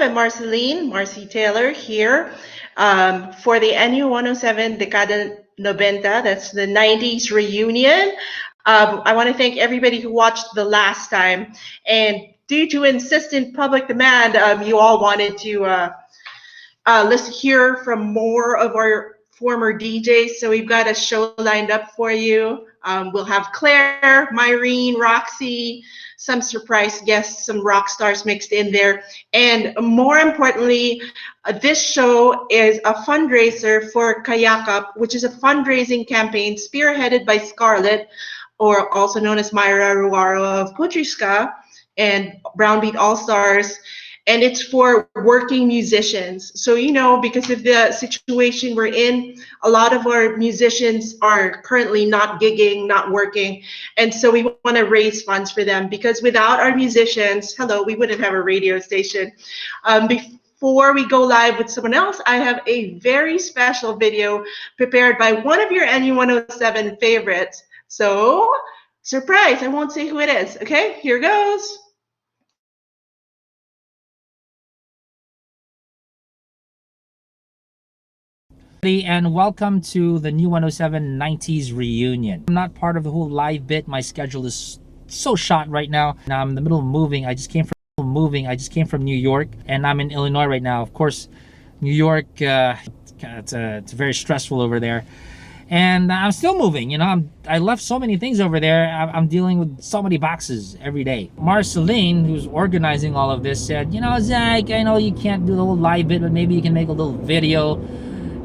I'm Marcie Taylor here for the NU107 Decada 90, that's the 90s reunion. I want to thank everybody who watched the last time. And due to insistent public demand, you all wanted to let's hear from more of our former DJs. So we've got a show lined up for you. We'll have Claire, Myrene, Roxy, some surprise guests, some rock stars mixed in there. And more importantly, this show is a fundraiser for Kayakap, which is a fundraising campaign spearheaded by Skarlet, or also known as Myra of Putriska, and Brownbeat All-Stars. And it's for working musicians. So, you know, because of the situation we're in, a lot of our musicians are currently not gigging, not working. And so we want to raise funds for them, because without our musicians, hello, we wouldn't have a radio station. Before we go live with someone else, I have a very special video prepared by one of your NU107 favorites. So, surprise, I won't say who it is. Okay, here goes. And welcome to the new 107 90s reunion. I'm not part of the whole live bit. My schedule is so shot right now. Now I'm in the middle of moving. I just came from New York, and I'm in Illinois right now. Of course, New York, it's very stressful over there, and I'm still moving. You know, I left so many things over there. I'm dealing with so many boxes every day. Marcelline, who's organizing all of this, said, you know, Zach, I know you can't do the whole live bit, but maybe you can make a little video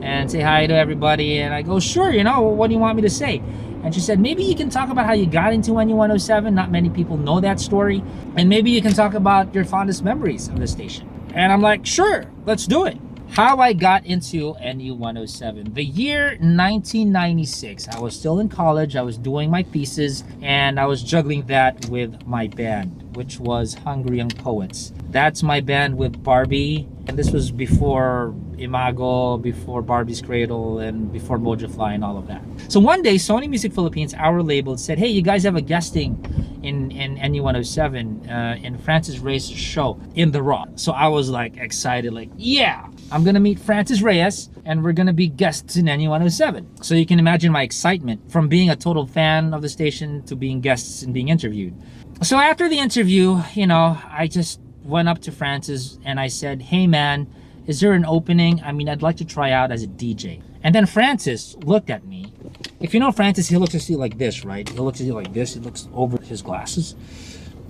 and say hi to everybody. And I go, sure, you know, what do you want me to say? And she said, maybe you can talk about how you got into NU107. Not many people know that story. And maybe you can talk about your fondest memories of the station. And I'm like, sure, let's do it. How I got into NU107. The year 1996, I was still in college. I was doing my thesis, and I was juggling that with my band, which was Hungry Young Poets. That's my band with Barbie, and this was before Imago, before Barbie's Cradle, and before Mojo Fly and all of that. So one day, Sony Music Philippines, our label, said, hey, you guys have a guesting in NU107 in Francis Reyes' show in the Raw. So I was like excited, like, yeah, I'm gonna meet Francis Reyes and we're gonna be guests in NU107. So you can imagine my excitement from being a total fan of the station to being guests and being interviewed. So after the interview, you know, I just went up to Francis and I said, hey man, is there an opening? I mean, I'd like to try out as a DJ. And then Francis looked at me. If you know Francis, he looks at you like this, right? He looks at you like this. He looks over his glasses.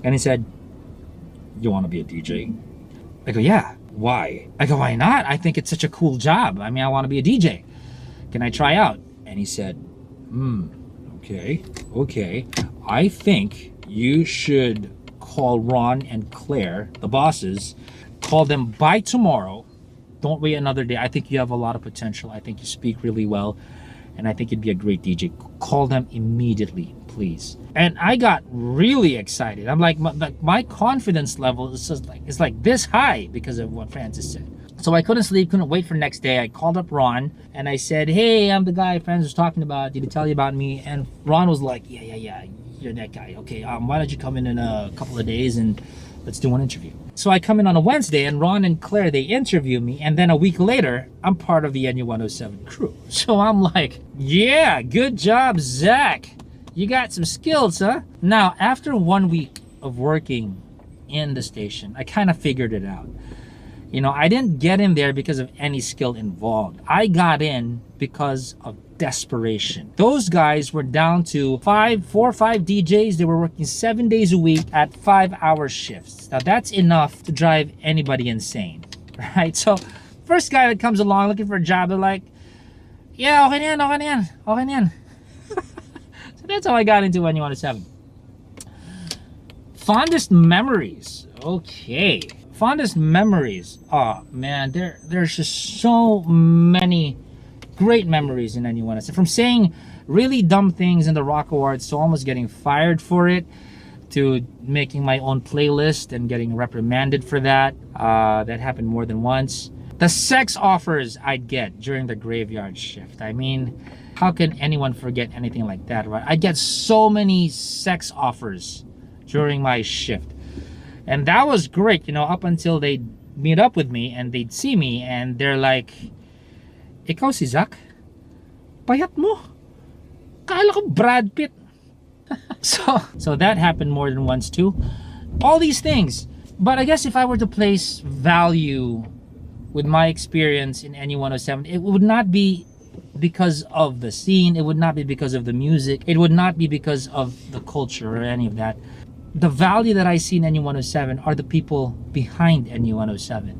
And he said, you want to be a DJ? I go, yeah. Why? I go, why not? I think it's such a cool job. I mean, I want to be a DJ. Can I try out? And he said, okay. I think you should call Ron and Claire, the bosses, call them by tomorrow. Don't wait another day. I think you have a lot of potential. I think you speak really well, and I think you'd be a great DJ. Call them immediately, please. And I got really excited. I'm like, my confidence level is just like, it's like this high because of what Francis said. So I couldn't sleep, couldn't wait for next day. I called up Ron and I said, hey, I'm the guy Francis was talking about. Did he tell you about me? And Ron was like, yeah, you're that guy. Okay, why don't you come in a couple of days and let's do an interview. So I come in on a Wednesday, and Ron and Claire, they interview me, and then a week later, I'm part of the NU107 crew. So I'm like, yeah, good job, Zach. You got some skills, huh? Now, after 1 week of working in the station, I kind of figured it out. You know, I didn't get in there because of any skill involved. I got in because of desperation. Those guys were down to 4 or 5 DJs. They were working 7 days a week at 5-hour shifts. Now that's enough to drive anybody insane, right? So first guy that comes along looking for a job, they're like, yeah, okay na yan. So that's how I got into NU107. Fondest memories. Okay. Fondest memories. Oh man, there's just so many great memories in NU107. From saying really dumb things in the Rock Awards to almost getting fired for it, to making my own playlist and getting reprimanded for that. That happened more than once. The sex offers I'd get during the graveyard shift. I mean, how can anyone forget anything like that, right? I get so many sex offers during my shift. And that was great, you know, up until they meet up with me and they'd see me and they're like, ikaw si Zach? Payat mo. Kala ko Brad Pitt. So that happened more than once too. All these things. But I guess if I were to place value with my experience in NU 107, it would not be because of the scene, it would not be because of the music, it would not be because of the culture or any of that. The value that I see in NU 107 are the people behind NU 107.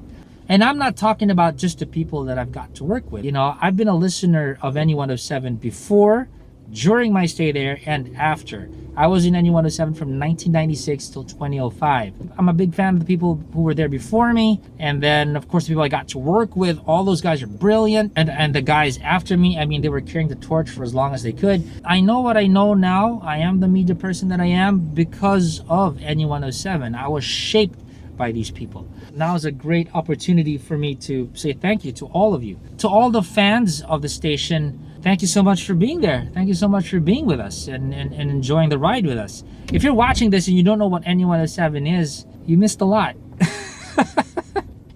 And I'm not talking about just the people that I've got to work with. You know, I've been a listener of NU 107 before, during my stay there, and after. I was in NU 107 from 1996 till 2005. I'm a big fan of the people who were there before me, and then of course the people I got to work with, all those guys are brilliant, and the guys after me, I mean, they were carrying the torch for as long as they could. I know what I know now. I am the media person that I am because of NU 107. I was shaped by these people. Now is a great opportunity for me to say thank you to all of you. To all the fans of the station, thank you so much for being there. Thank you so much for being with us and enjoying the ride with us. If you're watching this and you don't know what NU 107 is, you missed a lot.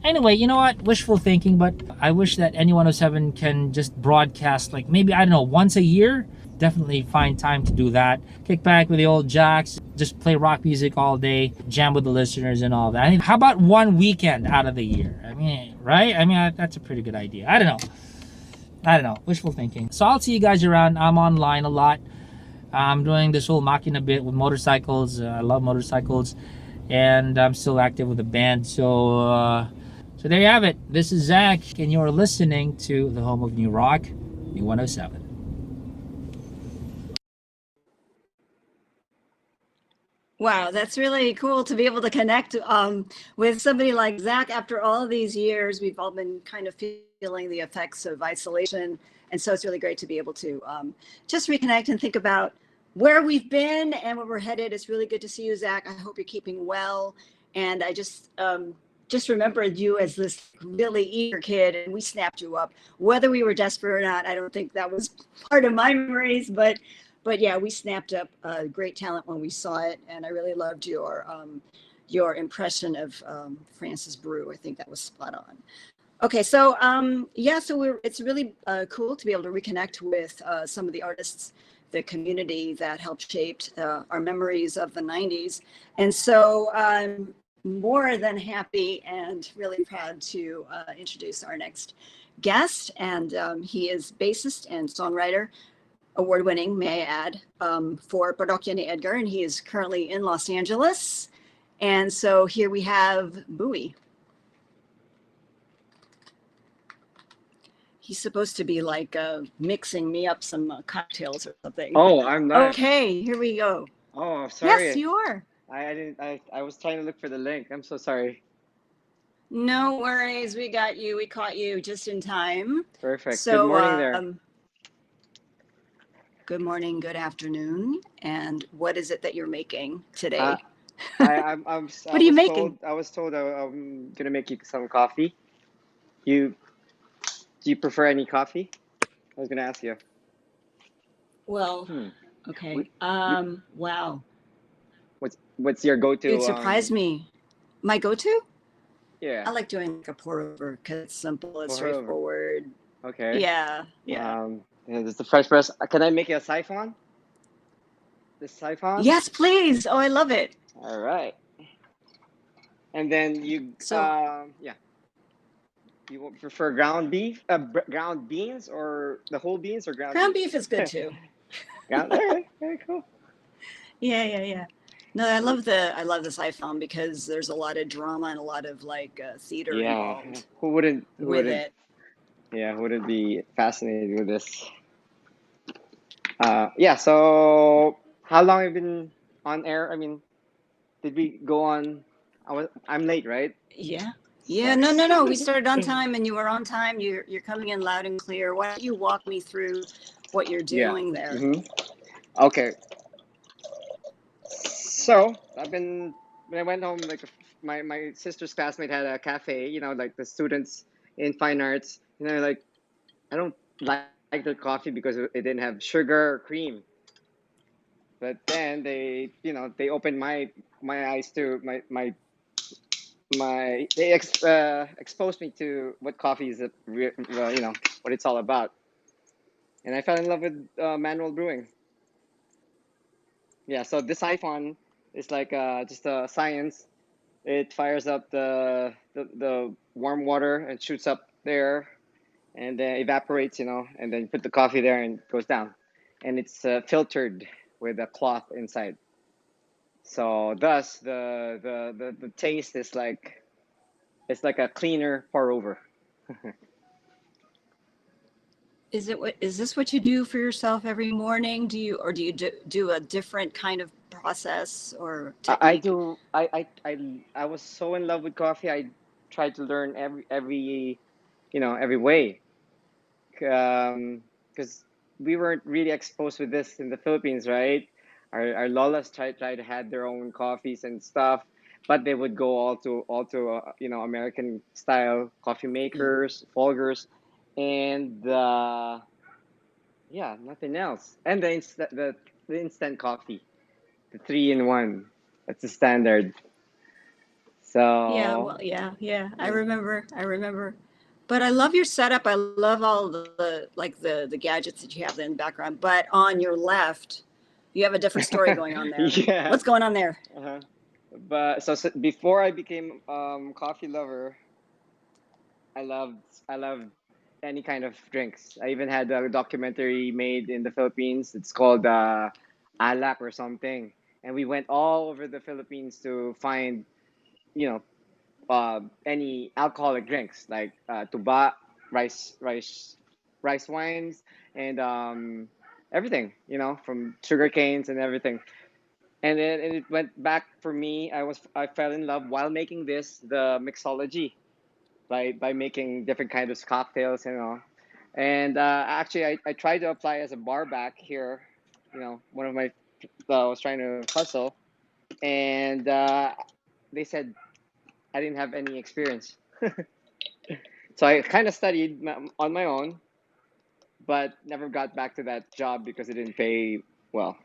Anyway, you know what? Wishful thinking, but I wish that NU 107 can just broadcast like maybe, I don't know, once a year. Definitely find time to do that. Kick back with the old jacks, just play rock music all day, jam with the listeners and all that. I mean, how about one weekend out of the year? I mean, right? I mean, that's a pretty good idea. I don't know. Wishful thinking. So I'll see you guys around. I'm online a lot. I'm doing this whole machina bit with motorcycles. I love motorcycles. And I'm still active with the band. So there you have it. This is Zach, and you're listening to the home of New Rock, NU 107. Wow, that's really cool to be able to connect with somebody like Zach after all of these years. We've all been kind of feeling the effects of isolation. And so it's really great to be able to just reconnect and think about where we've been and where we're headed. It's really good to see you, Zach. I hope you're keeping well. And I just remembered you as this really eager kid, and we snapped you up. Whether we were desperate or not, I don't think that was part of my memories, but yeah, we snapped up great talent when we saw it, and I really loved your impression of Francis Brew. I think that was spot on. Okay, so yeah, so it's really cool to be able to reconnect with some of the artists, the community that helped shape our memories of the 90s. And so I'm more than happy and really proud to introduce our next guest. And he is bassist and songwriter, award-winning, may I add, for Parokya ni Edgar, and he is currently in Los Angeles. And so here we have Buwi. He's supposed to be like mixing me up some cocktails or something. Oh, I'm not. Okay, here we go. Oh, sorry. Yes, you are. I didn't. I was trying to look for the link. I'm so sorry. No worries. We got you. We caught you just in time. Perfect. So, Good morning there. Good morning, good afternoon. And what is it that you're making today? What are you making? I was told I'm gonna make you some coffee. Do you prefer any coffee? I was gonna ask you. Well, okay. Wow. What's your go-to? It surprised me. My go-to? Yeah. I like doing like a pour over because it's simple, it's straightforward. Okay. Yeah. And it's the fresh press. Can I make you a siphon? The siphon? Yes, please. Oh, I love it. All right. And then you yeah. You would prefer ground beef, ground beans, or the whole beans, or ground beef is good too. All right, very cool. Yeah. No, I love the siphon because there's a lot of drama and a lot of like theater involved. Who wouldn't it? Yeah, who wouldn't be fascinated with this? Yeah. So, how long have you been on air? I mean, did we go on? I'm late, right? Yeah. Yeah, no. We started on time, and you were on time. You're coming in loud and clear. Why don't you walk me through what you're doing there? Mm-hmm. Okay. So when I went home, like my sister's classmate had a cafe. You know, like the students in fine arts. You know, like I don't like their coffee because it didn't have sugar or cream. But then they opened my eyes to my exposed me to what coffee is, what it's all about, and I fell in love with manual brewing. Yeah, so this siphon is like just a science. It fires up the warm water and shoots up there, and then evaporates, and then you put the coffee there and it goes down, and it's filtered with a cloth inside. So thus the taste is like it's like a cleaner pour over. Is this what you do for yourself every morning? Do you do a different kind of process or I technique? do. I was so in love with coffee. I tried to learn every way, because we weren't really exposed with this in the Philippines, right? Our lolas tried to had their own coffees and stuff, but they would go all to American style coffee Mhm. makers, Folgers, and yeah, nothing else. And the instant coffee, the 3-in-1. That's the standard. Yeah, So well, yeah. yeah. I remember. But I love your setup. I love all like the gadgets that you have in the background. But on your left, you have a different story going on there. Yeah. What's going on there? Uh-huh. But so before I became coffee lover, I loved any kind of drinks. I even had a documentary made in the Philippines. It's called Alak or something, and we went all over the Philippines to find you know any alcoholic drinks like tuba, rice, rice, rice wines, and everything. From sugar canes and everything. And then it went back for me. I fell in love while making the mixology by making different kinds of cocktails, And actually, I tried to apply as a bar back here. One of my was trying to hustle, and they said I didn't have any experience. So I kind of studied on my own, but never got back to that job because it didn't pay well.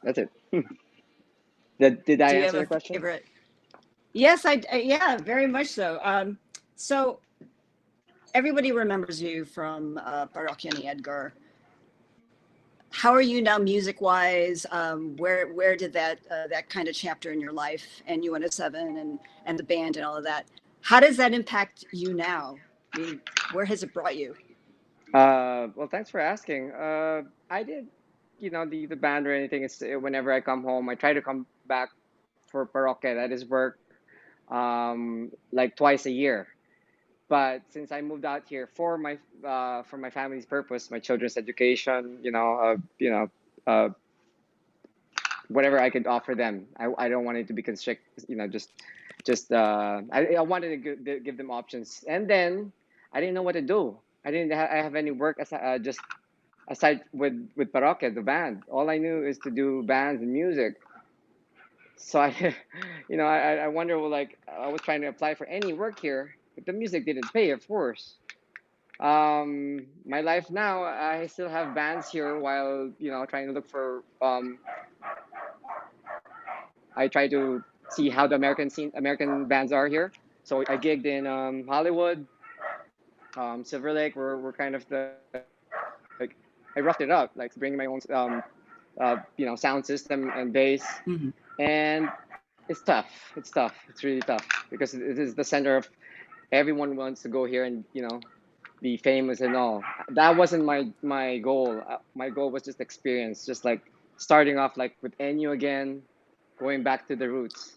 That's it. Did I Do you have answer a the question? favorite? Yes, yeah, very much so. So everybody remembers you from Parokya and Edgar. How are you now music wise? Where did that kind of chapter in your life and UN07 and the band and all of that? How does that impact you now? I mean, where has it brought you? Well, thanks for asking. I did, the band or anything. It's whenever I come home, I try to come back for Parokya. That is work, like twice a year. But since I moved out here for my family's purpose, my children's education, whatever I could offer them, I don't want it to be constrict, just I wanted to give them options, and then I didn't know what to do. I didn't have any work just aside with Parokya, the band. All I knew is to do bands and music. So I, I wonder, well, like I was trying to apply for any work here, but the music didn't pay, of course. My life now, I still have bands here while trying to look for. I try to see how the American bands are here. So I gigged in Hollywood, Silver Lake. We're kind of like I roughed it up, like bringing my own sound system and bass, Hmm. and it's tough. It's tough. It's really tough because it is the center of everyone wants to go here and be famous and all. That wasn't my goal. My goal was just experience, just like starting off like with NU again, going back to the roots.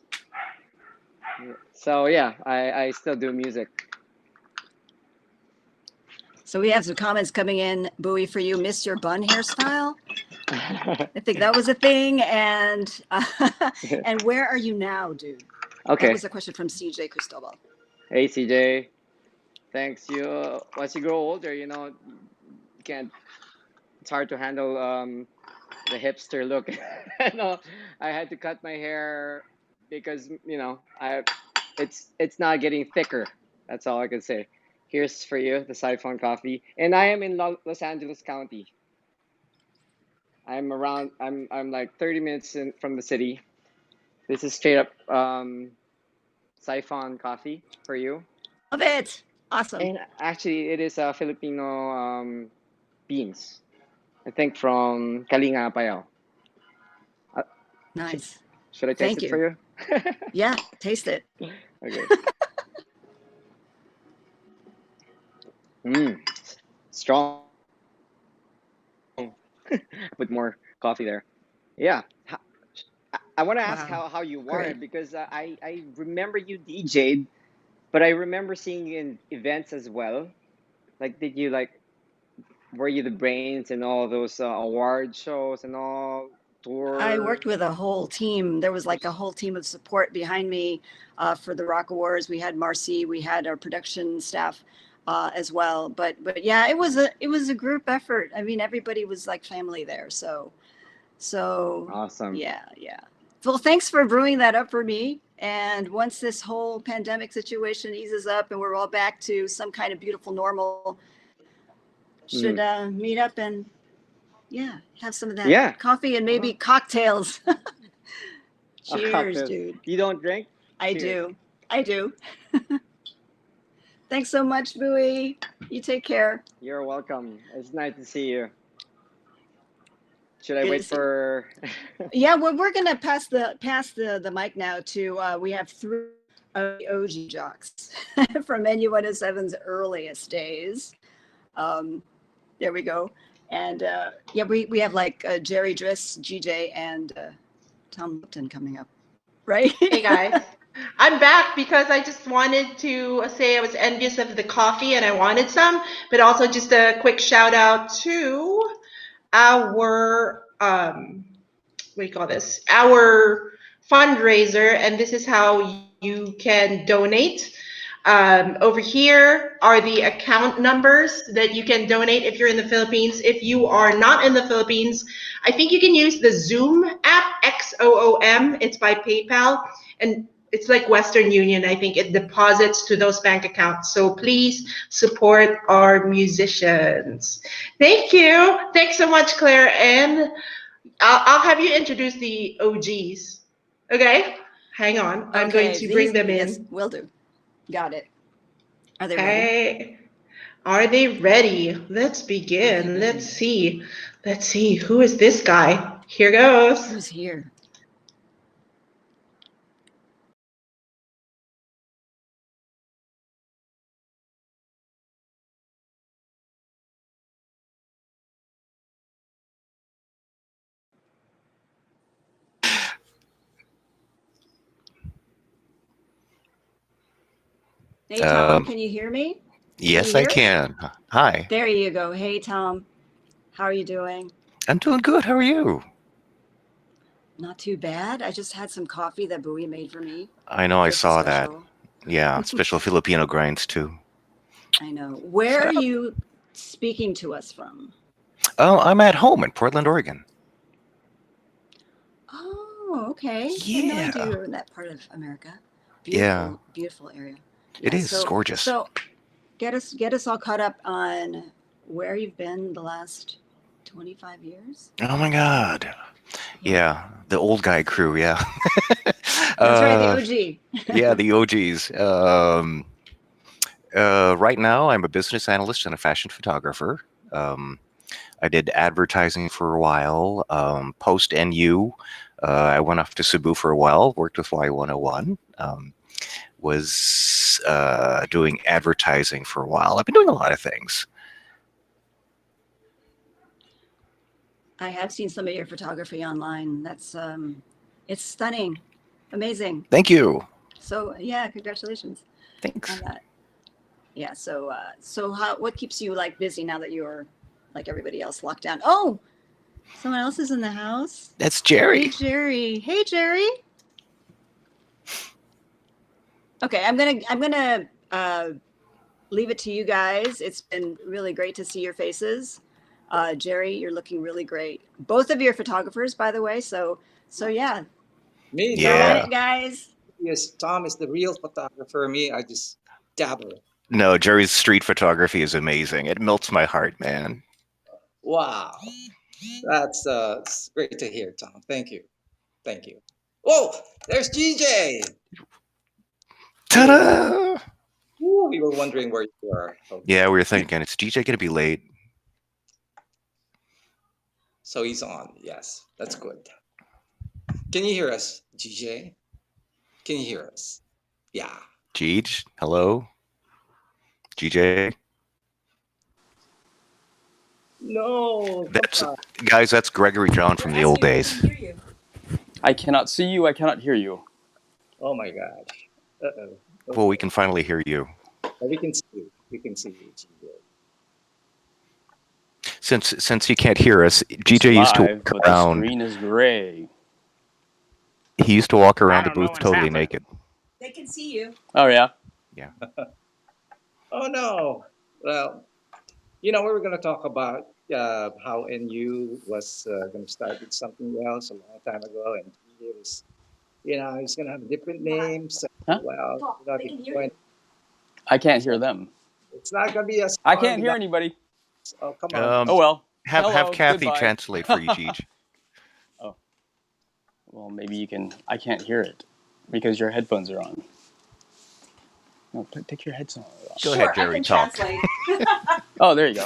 So yeah, I still do music. So we have some comments coming in. Bowie, for you, miss your bun hairstyle. I think that was a thing. And and where are you now, dude? That Okay. was a question from CJ Cristobal. Hey CJ, thanks. Once you grow older, you can't. It's hard to handle the hipster look. No, I had to cut my hair because it's not getting thicker. That's all I can say. Here's for you the siphon coffee, and I am in Los Angeles County. I'm like 30 minutes from the city. This is straight up siphon coffee for you. Love it. Awesome. And actually, it is Filipino beans. I think from Kalinga Payao. Nice. Should I taste Thank it you. for you? Yeah, taste it. Okay. Strong. Put more coffee there. Yeah. I want to ask Wow. how you wore Great. it because I remember you DJ'd, but I remember seeing you in events as well. Like, did you like, were you the brains in all those award shows and all I tour? worked with a whole team. There was like a whole team of support behind me for the Rock Awards. We had Marcie, we had our production staff as well. But yeah, it was a group effort. I mean, everybody was like family there. So Awesome. yeah. Well, thanks for brewing that up for me. And once this whole pandemic situation eases up and we're all back to some kind of beautiful normal, should meet up and have some of that Yeah. coffee and maybe cocktails. Cheers, Cocktails. dude. You don't drink? I Cheers. do. I do. Thanks so much, Buwi. You take care. You're welcome. It's nice to see you. Should I Good to wait see for? Yeah, well, we're gonna pass the mic now to we have three OG jocks from NU107's earliest days. There we go. And yeah, we have like Gerry Dris, GJ, and Tom Lupton coming up, right? Hey guys, I'm back because I just wanted to say I was envious of the coffee and I wanted some, but also just a quick shout out to our what do you call this? Our fundraiser, and this is how you can donate. Over here are the account numbers that you can donate if you're in the Philippines. If you are not in the Philippines, I think you can use the Zoom app, XOOM. It's by PayPal, and it's like Western Union. I think it deposits to those bank accounts. So please support our musicians. Thank you. Thanks so much, Claire. And I'll have you introduce the OGs. Okay? Hang on. I'm going Okay, to bring them yes, in. will do. Got it. Are they ready? Hey, are they ready? Let's begin. Let's see. Let's see. Who is this guy? Here goes. Who's here? Hey, Tom, can you hear me? Yes, I can. Hi. There you go. Hey, Tom. How are you doing? I'm doing good. How are you? Not too bad. I just had some coffee that Buwi made for me. I know, I This is saw that. special. Yeah, special Filipino grinds too. I know. Where are you speaking to us from? Oh, I'm at home in Portland, Oregon. Oh, okay. I had no Yeah. idea you were in that part of America. Beautiful, Yeah. beautiful area. It is. It's gorgeous. So get us all caught up on where you've been the last 25 years. Oh my God. Yeah, the old guy crew. Yeah. That's right, the OG. Yeah, the OGs. Right now, I'm a business analyst and a fashion photographer. I did advertising for a while. Post NU, I went off to Cebu for a while. Worked with Y101. Was doing advertising for a while. I've been doing a lot of things. I have seen some of your photography online. That's it's stunning, amazing. Thank you. So yeah, congratulations. Thanks. On that. Yeah. So what keeps you like busy now that you're like everybody else locked down? Oh, someone else is in the house. That's Gerry. Hey, Gerry. Hey, Gerry. Okay, I'm gonna leave it to you guys. It's been really great to see your faces. Gerry, you're looking really great. Both of your photographers, by the way. So yeah. Me, Yeah. Tom, guys. Yes, Tom is the real photographer. Me, I just dabble. No, Gerry's street photography is amazing. It melts my heart, man. Wow, that's it's great to hear, Tom. Thank you. Whoa, there's GJ. Ta-da! Ooh, we were wondering where you were. Okay. Yeah, we were thinking, is DJ going to be late? So he's on. Yes, that's good. Can you hear us, DJ? Can you hear us? Yeah. Jeej, hello? GJ? No. That's, guys, that's Gregory John from the old days. I cannot see you. I cannot hear you. Oh my gosh. Uh-oh. Well, we can finally hear you. We can see you. We can see you, GJ. Since he can't hear us, GJ It's used to live, walk but the around. screen is gray. He used to walk around the don't know booth what's totally happening. naked. They can see you. Oh yeah. Yeah. Oh no. Well, we were going to talk about how NU was going to start with something else a long time ago, and he was, he's going to have a different name. So, Huh? well, I can't hear them. it's not going to be as I fun can't hear without- anybody. Oh, come on. Oh well. Have Hello, Cathy goodbye. translate for you, Jeej. Well, maybe you can. I can't hear it because your headphones are on. No, take your headphones off. Go ahead, Gerry, talk. Oh, there you go.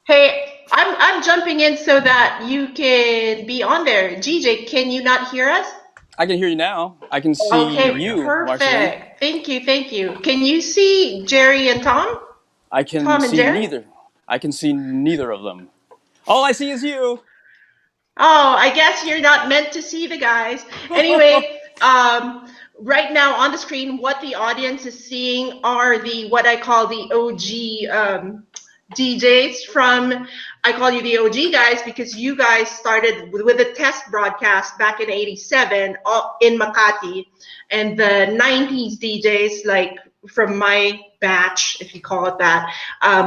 Hey, I'm jumping in so that you can be on there. GJ, can you not hear us? I can hear you now. I can see Okay, you, Marcelline. perfect. Thank you. Can you see Gerry and Tom? I can Tom and see Gerry? neither. I can see neither of them. All I see is you. Oh, I guess you're not meant to see the guys. Anyway, right now on the screen, what the audience is seeing are what I call the OG DJs from. I call you the OG guys because you guys started with a test broadcast back in '87 in Makati, and the '90s DJs like from my batch, if you call it that,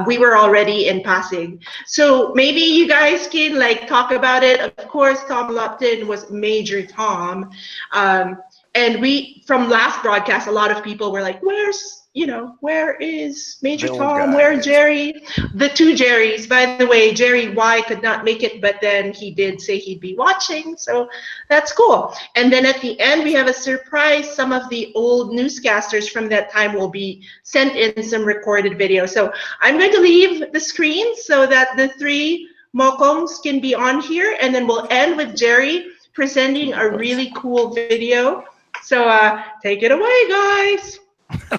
we were already in Pasig. So maybe you guys can like talk about it. Of course, Tom Lupton was Major Tom. And we, from last broadcast, a lot of people were like, where is Major The old Tom? Where guys. Gerry? The two Gerrys. By the way, Gerry Y could not make it, but then he did say he'd be watching. So that's cool. And then at the end, we have a surprise. Some of the old newscasters from that time will be sent in some recorded video. So I'm going to leave the screen so that the three Mokongs can be on here. And then we'll end with Gerry presenting a really cool video. So take it away, guys.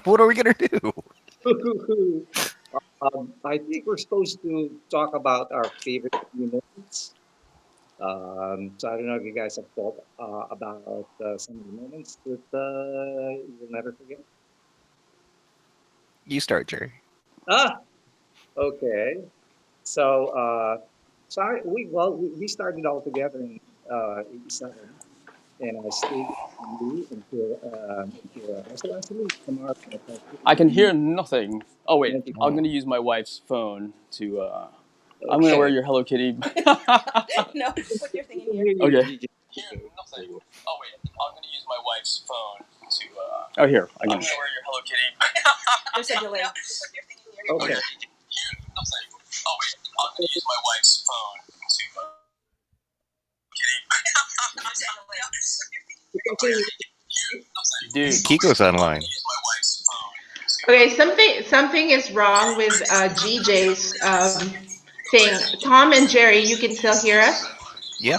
What are we going to do? I think we're supposed to talk about our favorite moments. So I don't know if you guys have thought about some of the moments that you'll never forget. You start, Gerry. Okay. So, we started all together in '87, and I stayed with you until tomorrow. I can hear nothing. Oh wait, I'm gonna use my wife's phone to. I'm gonna wear your Hello Kitty. No, put your thing in here. Okay. Hear nothing. Oh wait, I'm gonna use my wife's phone to. Oh here, I can. I'm gonna wear your Hello Kitty. There's a delay. Okay. Hear nothing. Oh wait, I'm gonna use my wife's phone to. Dude, Kiko's online. Okay, something is wrong with GJ's thing. Tom and Gerry, you can still hear us? Yeah.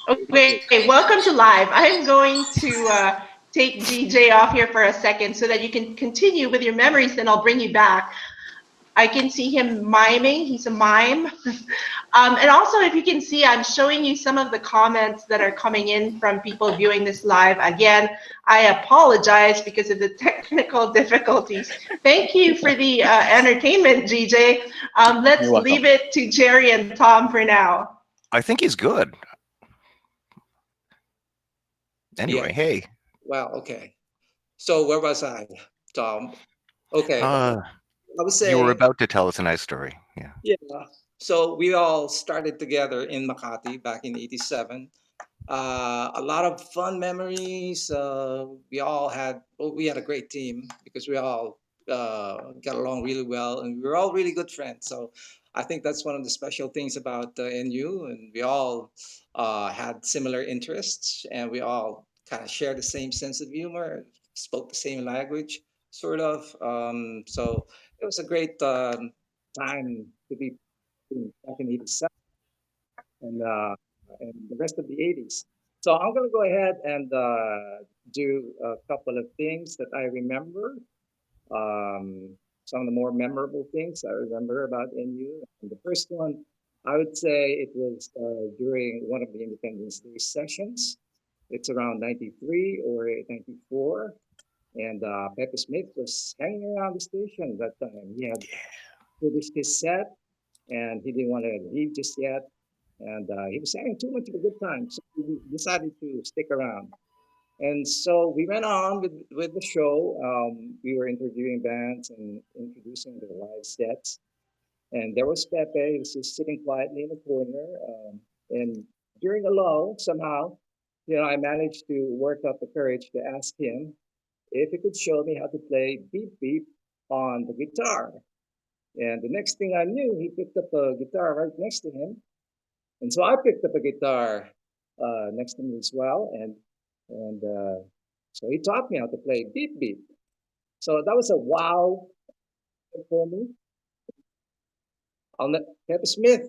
Okay, welcome to live. I'm going to take GJ off here for a second so that you can continue with your memories, then I'll bring you back. I can see him miming. He's a mime. And also, if you can see, I'm showing you some of the comments that are coming in from people viewing this live. Again, I apologize because of the technical difficulties. Thank you for the entertainment, GJ. Let's You're welcome. leave it to Gerry and Tom for now. I think he's good. Anyway, Yeah. hey. Well, okay. So where was I, Tom? Okay. I was saying. You were about to tell us a nice story. Yeah. Yeah. So we all started together in Makati back in '87. A lot of fun memories. We had a great team because we all got along really well, and we were all really good friends. So I think that's one of the special things about NU, and we all had similar interests, and we all kind of shared the same sense of humor, spoke the same language. sort of. So it was a great time to be back in '87 and the rest of the '80s. So I'm going to go ahead and do a couple of things that I remember. Some of the more memorable things I remember about NU. And the first one, I would say it was during one of the Independence Day sessions. It's around 93 or 94. And Pepe Smith was hanging around the station that time. He had finished his set and he didn't want to leave just yet. And he was having too much of a good time. So we decided to stick around. And so we went on with the show. We were interviewing bands and introducing their live sets. And there was Pepe, he was just sitting quietly in the corner. And during a lull, somehow, I managed to work up the courage to ask him if he could show me how to play Beep Beep on the guitar. And the next thing I knew, he picked up a guitar right next to him. And so I picked up a guitar next to me as well. And so he taught me how to play Beep Beep. So that was a wow for me. I'll let Pepe Smith,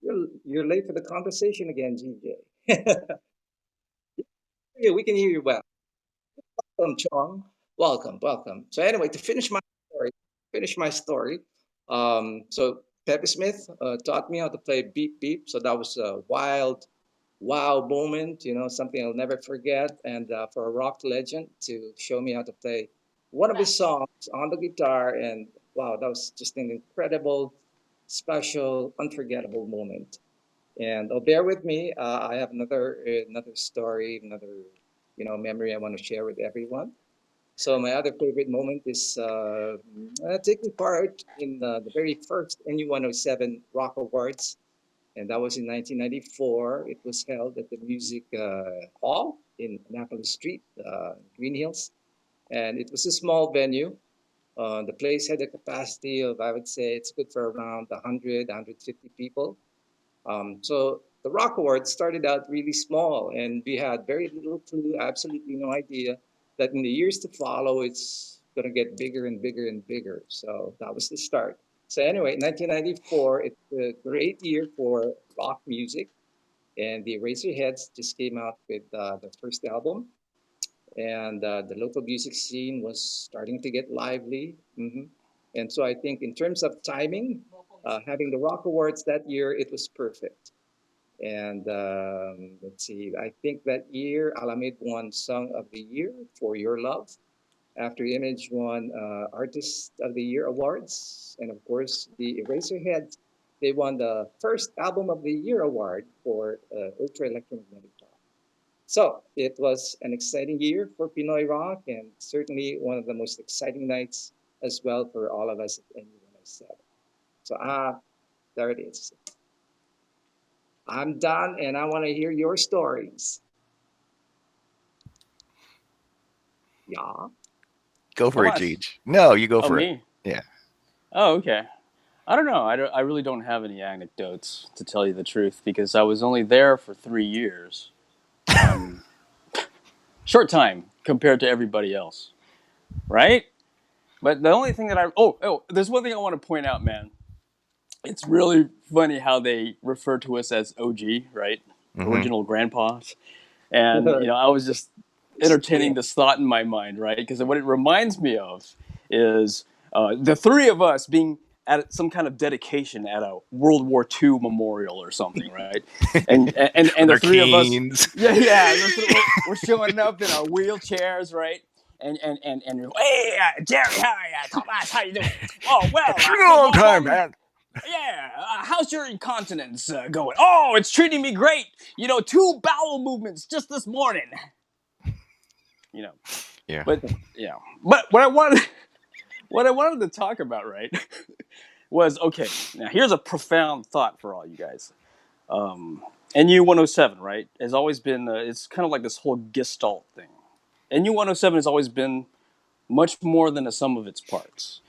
you're late for the conversation again, GJ. Yeah, we can hear you well. Welcome, Chong. Welcome. So anyway, to finish my story. So Pepe Smith taught me how to play Beep Beep. So that was a wow moment, something I'll never forget. And for a rock legend to show me how to play one of his songs on the guitar. And wow, that was just an incredible, special, unforgettable moment. And bear with me. I have another story, another memory I want to share with everyone. So my other favorite moment is taking part in the very first NU107 Rock Awards, and that was in 1994. It was held at the Music Hall in Annapolis Street, Green Hills, and it was a small venue. The place had a capacity of, I would say, it's good for around 100, 150 people. So the Rock Awards started out really small, and we had very little clue, absolutely no idea that in the years to follow, it's going to get bigger and bigger and bigger. So that was the start. So anyway, 1994, it's a great year for rock music, and the Eraserheads just came out with the first album, and the local music scene was starting to get lively. And so I think in terms of timing, having the Rock Awards that year, it was perfect. And let's see, I think that year Alamid won Song of the Year for Your Love, after Image won Artist of the Year awards. And of course, the Eraserheads, they won the first Album of the Year award for Ultra Electromagnetic Rock. So it was an exciting year for Pinoy rock, and certainly one of the most exciting nights as well for all of us at NU107. So there it is. I'm done, and I want to hear your stories. Yeah. Go for it, What? Jeej. No, you go Oh, for it. me? Yeah. Oh, okay. I don't know. I really don't have any anecdotes, to tell you the truth, because I was only there for 3 years. Short time compared to everybody else, right? But the only thing that there's one thing I want to point out, man. It's really funny how they refer to us as OG, right? Original grandpas. And, I was just entertaining this thought in my mind, right? Because what it reminds me of is the three of us being at some kind of dedication at a World War II memorial or something, right? And the three of us, we're showing up in our wheelchairs, right? And hey, Gerry, hi, Thomas, how you doing? Oh well, It's been a long time, man. yeah, how's your incontinence going? Oh, it's treating me great. 2 bowel movements just this morning. Yeah. But what I wanted to talk about, right, was okay. Now here's a profound thought for all you guys. NU107, right, has always been it's kind of like this whole Gestalt thing. NU107 has always been much more than a sum of its parts.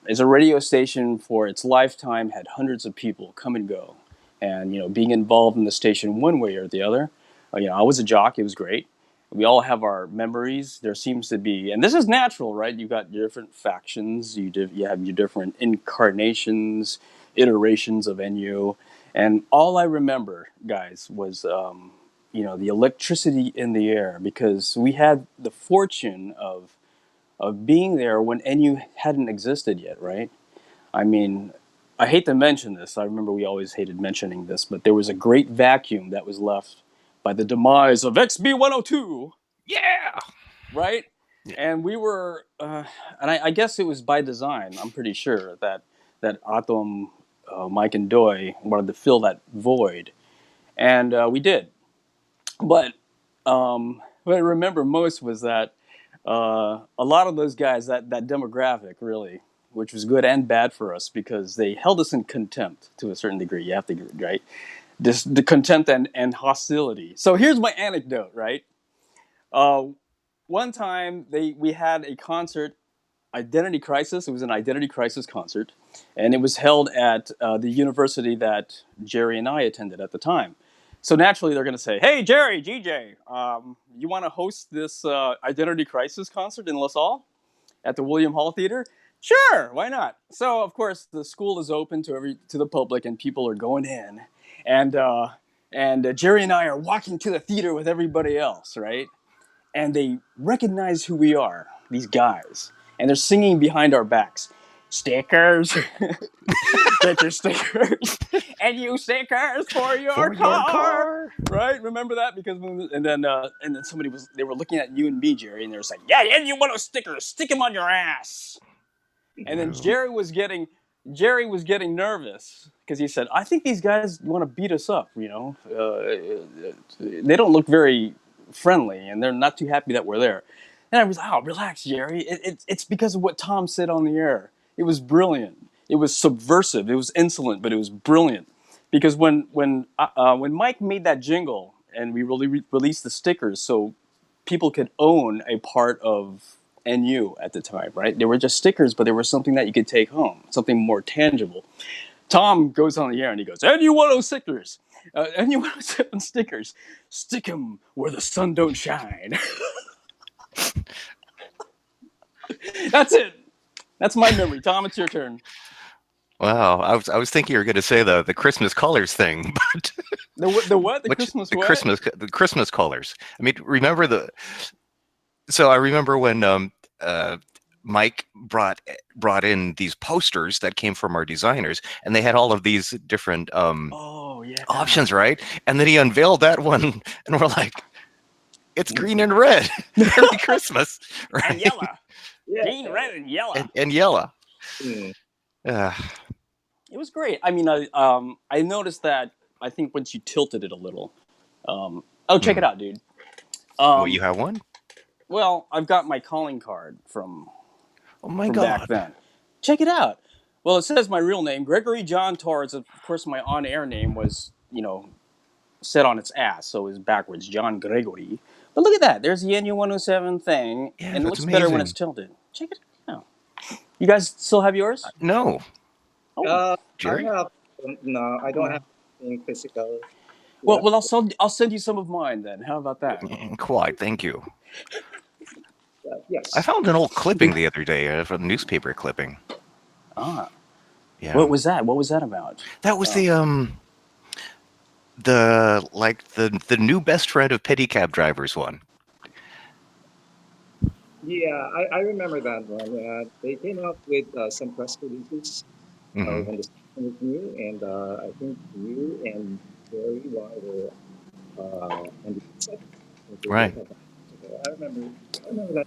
As a radio station for its lifetime, had hundreds of people come and go, and being involved in the station one way or the other. I was a jock; it was great, We all have our memories. There seems to be, and this is natural, right? You've got different factions. You have your different incarnations, iterations of NU. And all I remember, guys, was, the electricity in the air, because we had the fortune of being there when NU hadn't existed yet, right? I mean, I hate to mention this. I remember we always hated mentioning this, but there was a great vacuum that was left by the demise of XB102. Yeah. Right? Yeah. And we were, and I guess it was by design. I'm pretty sure that Atom, Mike, and Doi wanted to fill that void, and we did. But what I remember most was that a lot of those guys, that demographic, really, which was good and bad for us, because they held us in contempt to a certain degree. You have to agree, right? The contempt and hostility. So here's my anecdote, right? One time we had a concert, Identity Crisis. It was an Identity Crisis concert, and it was held at the university that Gerry and I attended at the time. So naturally, they're going to say, "Hey, Gerry, GJ, you want to host this Identity Crisis concert in LaSalle at the William Hall Theater?" Sure, why not? So of course, the school is open to the public, and people are going in, and Gerry and I are walking to the theater with everybody else, right? And they recognize who we are, these guys, and they're singing behind our backs. Stickers, get your stickers, and you stickers for your car. Right? Remember that? Because and then they were looking at you and me, Gerry, and they were saying, "Yeah, and you want those stickers? Stick them on your ass." And then Gerry was getting nervous because he said, "I think these guys want to beat us up. They don't look very friendly, and they're not too happy that we're there." And I was, "Oh, relax, Gerry. It's because of what Tom said on the air. It was brilliant. It was subversive. It was insolent, but it was brilliant. Because when Mike made that jingle and we released the stickers, so people could own a part of NU at the time, right? They were just stickers, but there was something that you could take home, something more tangible. Tom goes on the air and he goes, NU10 stickers, NU107 stickers, stick 'em where the sun don't shine." That's it. That's my memory. Tom, it's your turn. Wow, I was thinking you were going to say the Christmas colors thing, but The what? The Christmas what? The Christmas colors. I mean, I remember when Mike brought in these posters that came from our designers, and they had all of these different options, right? And then he unveiled that one, and we're like, "It's green and red. Merry Christmas!" Right? And yellow. Green, red, and yellow. And yellow. It was great. I mean, I noticed that. I think once you tilted it a little. Check it out, dude. You have one? Well, I've got my calling card from God. Back then. Check it out. Well, it says my real name, Gregory John Torres. Of course, my on-air name was, set on its ass, so it was backwards, John Gregory. But look at that. There's the NU107 thing, and it looks better when it's tilted. Check it out. You guys still have yours? No. Gerry? No, I don't have anything physical. Well, I'll send you some of mine then. How about that? Quite, thank you. Yes. I found an old clipping the other day of a newspaper clipping. Ah. Yeah. What was that? What was that about? That was the new best friend of pedicab drivers one. Yeah, I remember that one. They came up with some press releases when the station was new, and I think you and Gerry were on the set. Right. I remember that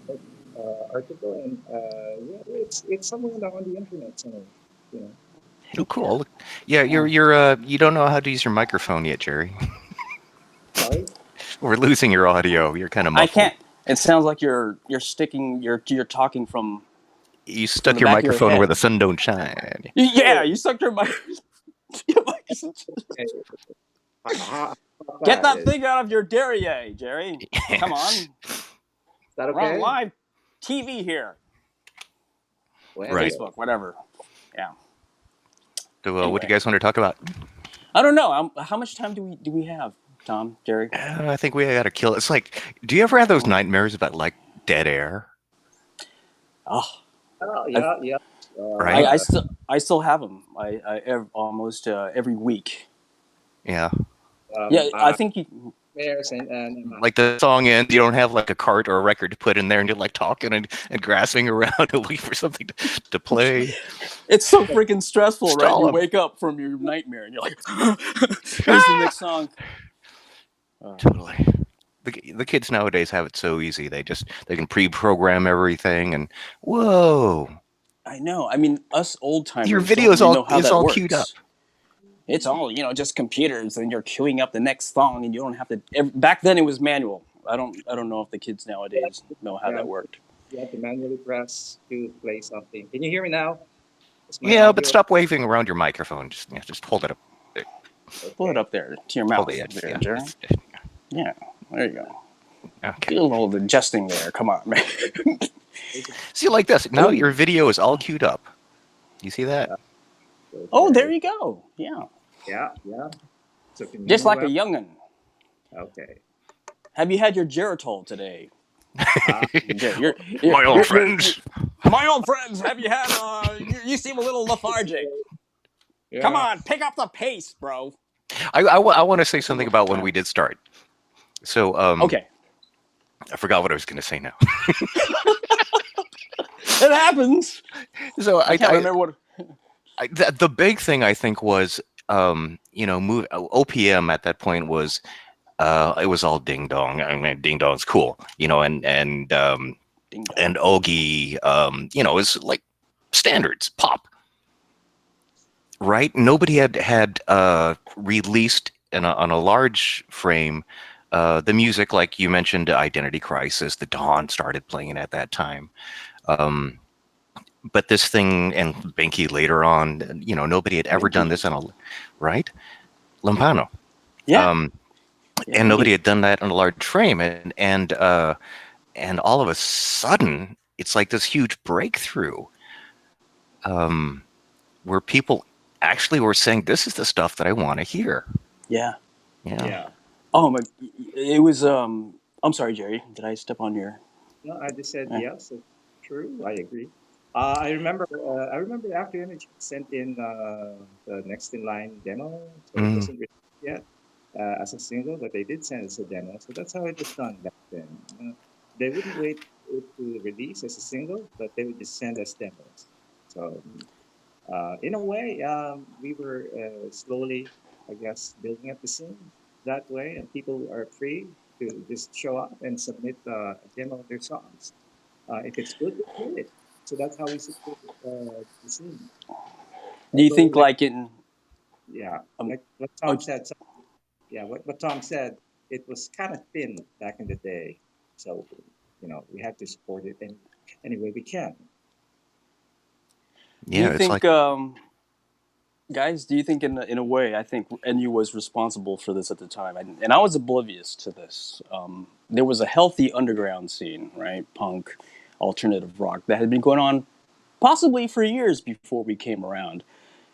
article, and it's somewhere on the internet somewhere. Oh, cool. Yeah, you don't know how to use your microphone yet, Gerry. Sorry? We're losing your audio. You're kind of muffled. I can't. It sounds like you're talking from. You stuck your microphone where the sun don't shine. Yeah, you stuck your mic. Get that thing out of your derriere, Gerry. Yes. Come on. Is that okay? We're on live TV here. Right. Facebook, whatever. Yeah. So, anyway. What do you guys want to talk about? I don't know. How much time do we have? Tom, Gerry? I think we gotta kill. It's like, do you ever have those nightmares about like dead air? Oh, Oh, I, yeah. Right? I still have them. Almost every week. Yeah. Yeah, I think you. Bears and Like the song ends, you don't have like a cart or a record to put in there, and you're like talking and grasping around to wait for something to play. It's so freaking stressful, right? Stall You 'em. wake up from your nightmare and you're like, "Where's the next song?" Totally. The kids nowadays have it so easy. They can pre-program everything, and whoa, I know. I mean, us old timers your don't video is really all know how it's that all works. queued up. It's all just computers, and you're queuing up the next song, and you don't have to. Back then, it was manual. I don't know if the kids nowadays know how that worked. You have to manually press to play something. Can you hear me now? Is my Yeah, but audio- stop waving around your microphone. Just hold it up. Pull it up there to your mouth, Hold the edge. there, Yeah. Jerry. Yeah, there you go. Okay. Do a little adjusting there. Come on, man. See, like this. Now your video is all queued up. You see that? Oh, there you go. Yeah. Yeah. So can you Just hear me like a youngin. well? Okay. Have you had your Geritol today? My old friends. My old friends, have you had? You seem a little lethargic. Yeah. Come on, pick up the pace, bro. I want to say something about when we did start. So, Okay. I forgot what I was going to say now. It happens. So I can't remember what. the big thing I think was, OPM at that point was, it was all ding dong. I mean, ding dong's cool, and Ogie, is like standards pop, right? Nobody had released on a large frame. The music, like you mentioned, Identity Crisis, The Dawn started playing at that time. But this thing, and Binky later on, nobody had ever done this right? Lampano. Yeah. And nobody had done that on a large frame. And all of a sudden, it's like this huge breakthrough where people actually were saying, this is the stuff that I want to hear. Yeah. Yeah. Oh my! It was. I'm sorry, Jerry. Did I step on your? No, I just said Yeah. yes. It's true. I agree. I remember. I remember after Energy sent in the next in line demo, so it wasn't released yet as a single, but they did send us a demo. So that's how it was done back then. They wouldn't wait for it to release as a single, but they would just send us demos. So in a way, we were slowly, I guess, building up the scene that way, and people are free to just show up and submit a demo of their songs. If it's good, we play it. So that's how we support the scene. Do you Although, think like in? yeah, like what Tom said. Yeah, what Tom said, it was kind of thin back in the day. So, we have to support it in any way we can. Do you think, guys? Do you think in a way, I think NU was responsible for this at the time, and I was oblivious to this. There was a healthy underground scene, right? Punk, alternative rock that had been going on possibly for years before we came around,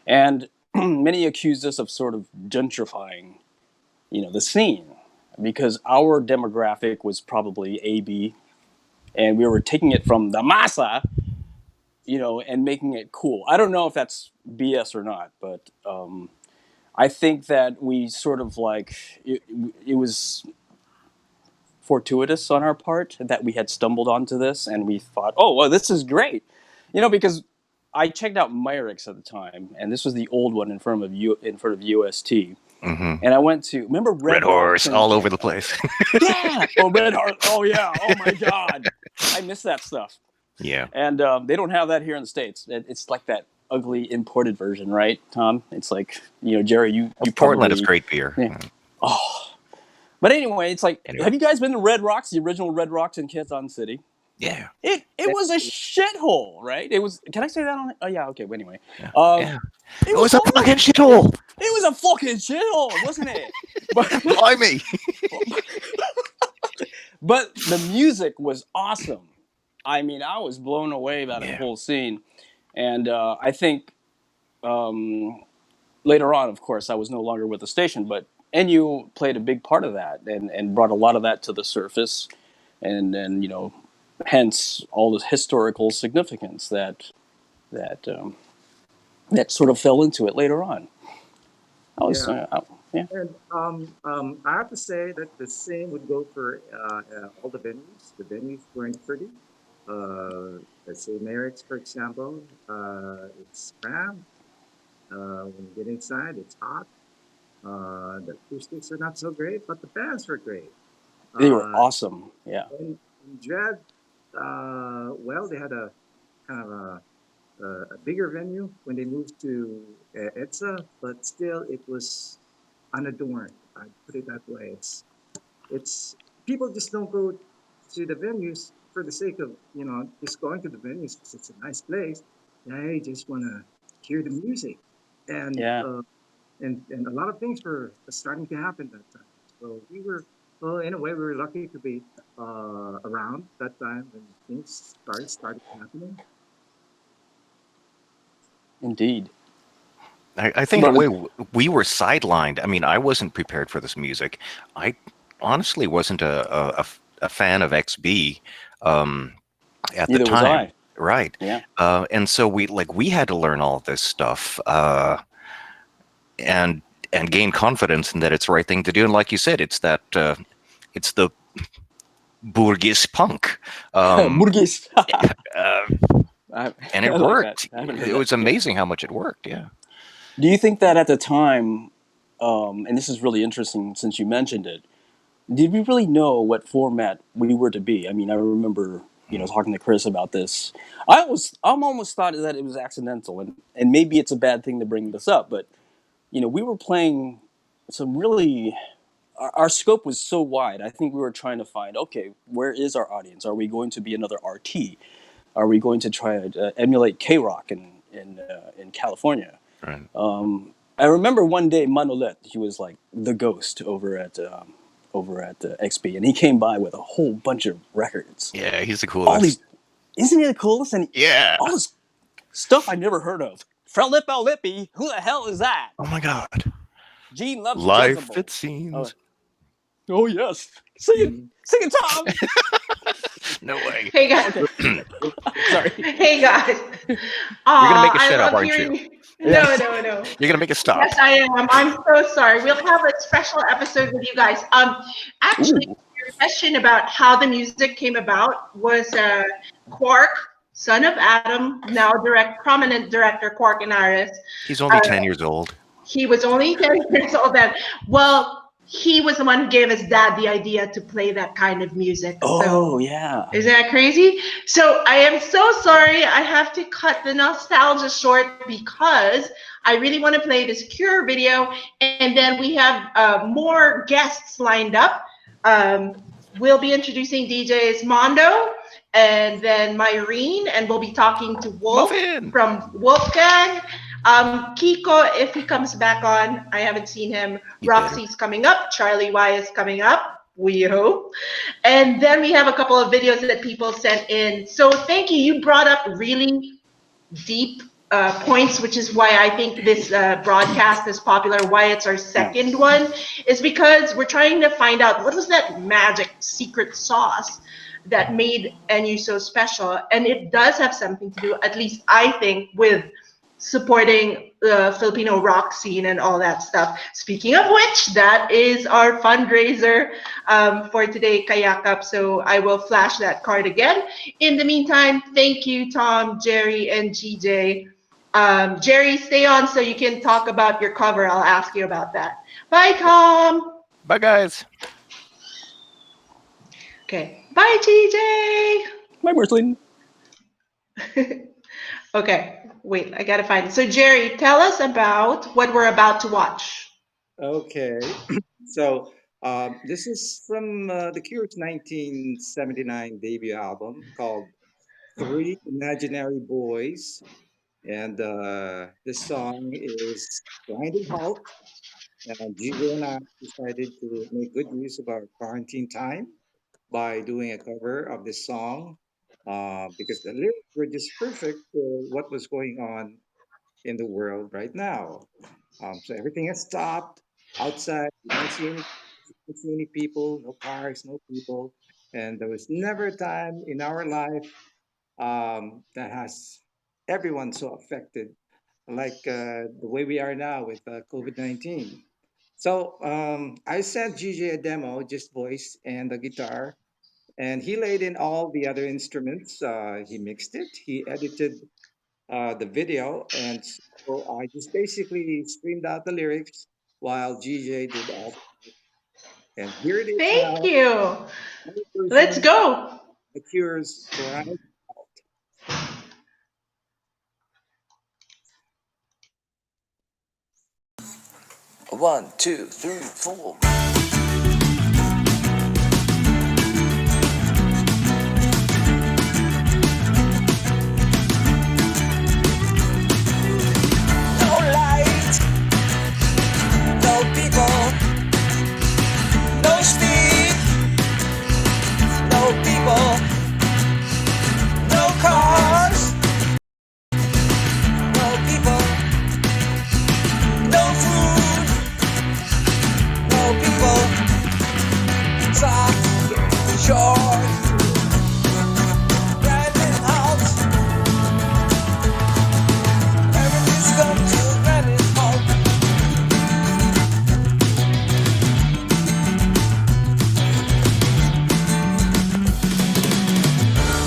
and many accused us of sort of gentrifying, the scene, because our demographic was probably AB, and we were taking it from the masa, and making it cool. I don't know if that's BS or not, but I think that we sort of like it was fortuitous on our part that we had stumbled onto this, and we thought, oh, well, this is great, because I checked out Myrix at the time, and this was the old one in front of UST. Mm-hmm. And I went to, remember Red Horse all over the place. Yeah. Oh, Red Horse. Oh, yeah. Oh, my God. I miss that stuff. Yeah. And they don't have that here in the States. It's like that ugly imported version, right, Tom? It's like, Gerry, you Portland probably, is great beer. Yeah. Oh. But anyway, it's like, have you guys been to Red Rocks, the original Red Rocks in Canton City? Yeah. It was a shithole, right? It was. Can I say that on it? Oh, yeah. Okay. But anyway. Yeah. It was a fucking shithole. It was a fucking shithole, wasn't it? Blimey. But the music was awesome. I mean, I was blown away by the whole scene. And I think later on, of course, I was no longer with the station, but and you played a big part of that, and brought a lot of that to the surface, and hence all the historical significance that that sort of fell into it later on. I was, Yeah. yeah. And I have to say that the same would go for all the venues. The venues weren't pretty. Let's say Merrick's, for example, it's cramped. When you get inside, it's hot. The acoustics are not so great, but the bands were great. They were Uh, awesome. Yeah. in Dread, well, they had a kind of a bigger venue when they moved to EDSA, but still it was unadorned. I put it that way. It's people just don't go to the venues for the sake of just going to the venues because it's a nice place. They just want to hear the music, and Yeah. and a lot of things were starting to happen that time. So we were, well, in a way, we were lucky to be around that time when things started happening. Indeed. I think in a But way we were sidelined. I mean, I wasn't prepared for this music. I honestly wasn't a fan of XB at the neither was time, I. right? Yeah. And so we had to learn all this stuff and gain confidence in that it's the right thing to do. And like you said, it's that it's the Burgess punk, Burgess. uh, and I it like that. worked. I haven't heard It that. was amazing how much it worked. Yeah. Do you think that at the time, and this is really interesting since you mentioned it, did we really know what format we were to be? I mean, I remember, talking to Cris about this. I'm almost thought that it was accidental, and maybe it's a bad thing to bring this up, but we were playing some really. Our scope was so wide. I think we were trying to find, okay, where is our audience? Are we going to be another RT? Are we going to try to emulate K Rock in California? Right. I remember one day Manolet, he was like the ghost over at XP, and he came by with a whole bunch of records. Yeah, he's the All coolest. these, isn't he the coolest? And Yeah. all this stuff I never heard of. Frelippo Lippy, who the hell is that? Oh my God. Gene loves Life, Jezebel. it seems. Oh yes, sing it, Tom. No way. Hey guys. Okay, sorry. Hey guys. You're gonna make us I shut up, love aren't you? hearing. Yes. No. You're gonna make us stop. Yes, I am. I'm so sorry. We'll have a special episode with you guys. Actually, Ooh. your question about how the music came about was Quark, son of Adam, now prominent director Quark and Iris. He's only 10 years old. He was only 10 years old then. Well, he was the one who gave his dad the idea to play that kind of music. Oh So yeah. isn't that crazy? So I am so sorry. I have to cut the nostalgia short because I really want to play this Cure video. And then we have more guests lined up. We'll be introducing DJs Mondo and then Myrene, and we'll be talking to Wolf Muffin. from Wolfgang. Kiko, if he comes back on, I haven't seen him. You Roxy's coming up. Charlie Y is coming up. We hope. And then we have a couple of videos that people sent in. So thank you. You brought up really deep points, which is why I think this broadcast is popular. Why it's our second one is because we're trying to find out what was that magic secret sauce that made NU so special. And it does have something to do, at least I think, with supporting the Filipino rock scene and all that stuff. Speaking of which, that is our fundraiser for today, Kayakap. So I will flash that card again. In the meantime, thank you, Tom, Gerry, and GJ. Gerry, stay on so you can talk about your cover. I'll ask you about that. Bye, Tom. Bye, guys. Okay. Bye, GJ. My Marcelline. Okay. Wait, I gotta find it. So, Gerry, tell us about what we're about to watch. Okay, so this is from The Cure's 1979 debut album called Three Imaginary Boys. And this song is Grinding Halt. And GJ and I decided to make good use of our quarantine time by doing a cover of this song because the lyrics were just perfect for what was going on in the world right now. So everything has stopped outside. You don't see any people, no cars, no people, and there was never a time in our life that has everyone so affected like the way we are now with COVID-19. So I sent GJ a demo, just voice and the guitar, and he laid in all the other instruments. He mixed it, he edited the video, and so I just basically screamed out the lyrics while GJ did all. And here it is Thank now, you. my Let's version go. of Cure's Grind. 1, 2, 3, 4. No light, no people, no speed, no people, no cars, no people, no food, no people. Stop, short, grinding out. Everything's come to a grinding halt.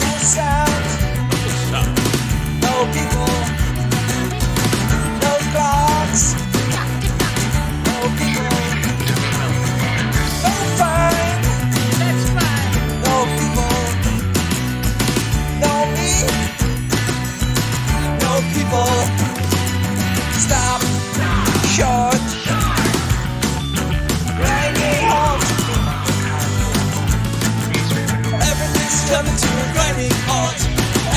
No sound, no people, no clocks, no people, no fine, no people, no me, no people. Stop, short, grinding halt. Everything's coming to a grinding halt.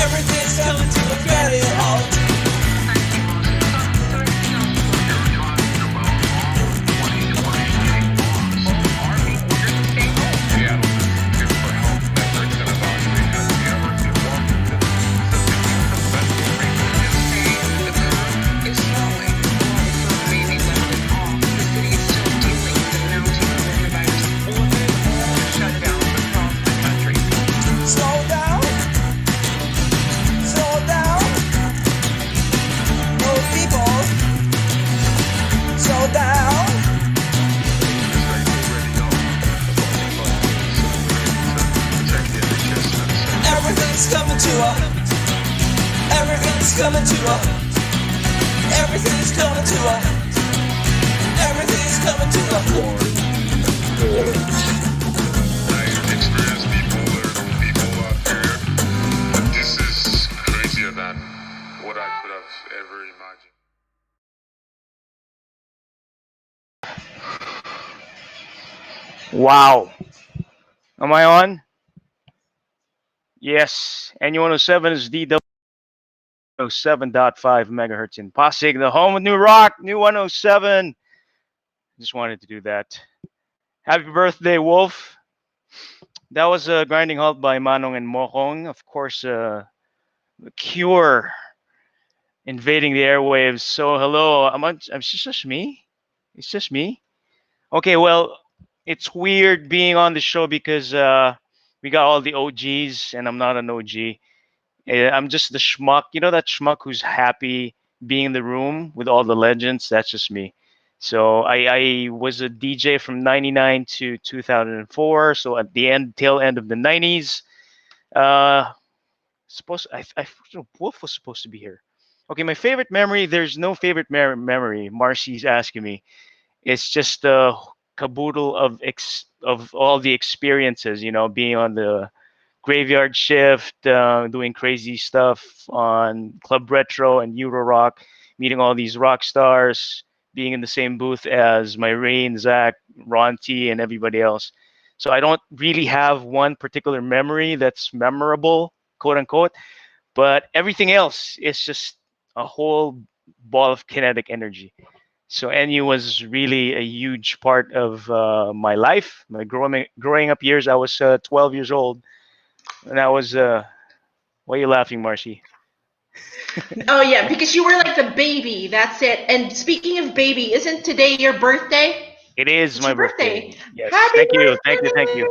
Everything's coming to a grinding halt. Slow down, slow down. No people, slow down. Everything's coming to a, everything's coming to a, everything's coming to a, everything's coming to a. I experience people, there's people out there, but this is crazier than what I could have ever imagined. Wow. Am I on? Yes. NU107 is DW 7.5 megahertz in Pasig, the home of new rock, new 107. Just wanted to do that. Happy birthday, Wolf. That was a grinding halt by Manong and Mokong. Of course, the Cure invading the airwaves. So hello, it's just me. It's just me. Okay, well, it's weird being on the show because we got all the OGs and I'm not an OG. I'm just the schmuck. You know that schmuck who's happy being in the room with all the legends? That's just me. So I was a DJ from 99 to 2004. So at the tail end of the 90s, Wolf was supposed to be here. Okay, my favorite memory, there's no favorite memory. Marcie's asking me. It's just a caboodle of all the experiences, being on the graveyard shift, doing crazy stuff on Club Retro and Euro Rock, meeting all these rock stars, being in the same booth as Myrene, Zach, Ron T, and everybody else. So I don't really have one particular memory that's memorable, quote unquote, but everything else is just a whole ball of kinetic energy. So NU was really a huge part of my life, my growing up years. I was 12 years old, and I was. Why are you laughing, Marcie? Oh yeah, because you were like the baby. That's it. And speaking of baby, isn't today your birthday? It is It's my your birthday. birthday. Yes. Happy Thank you.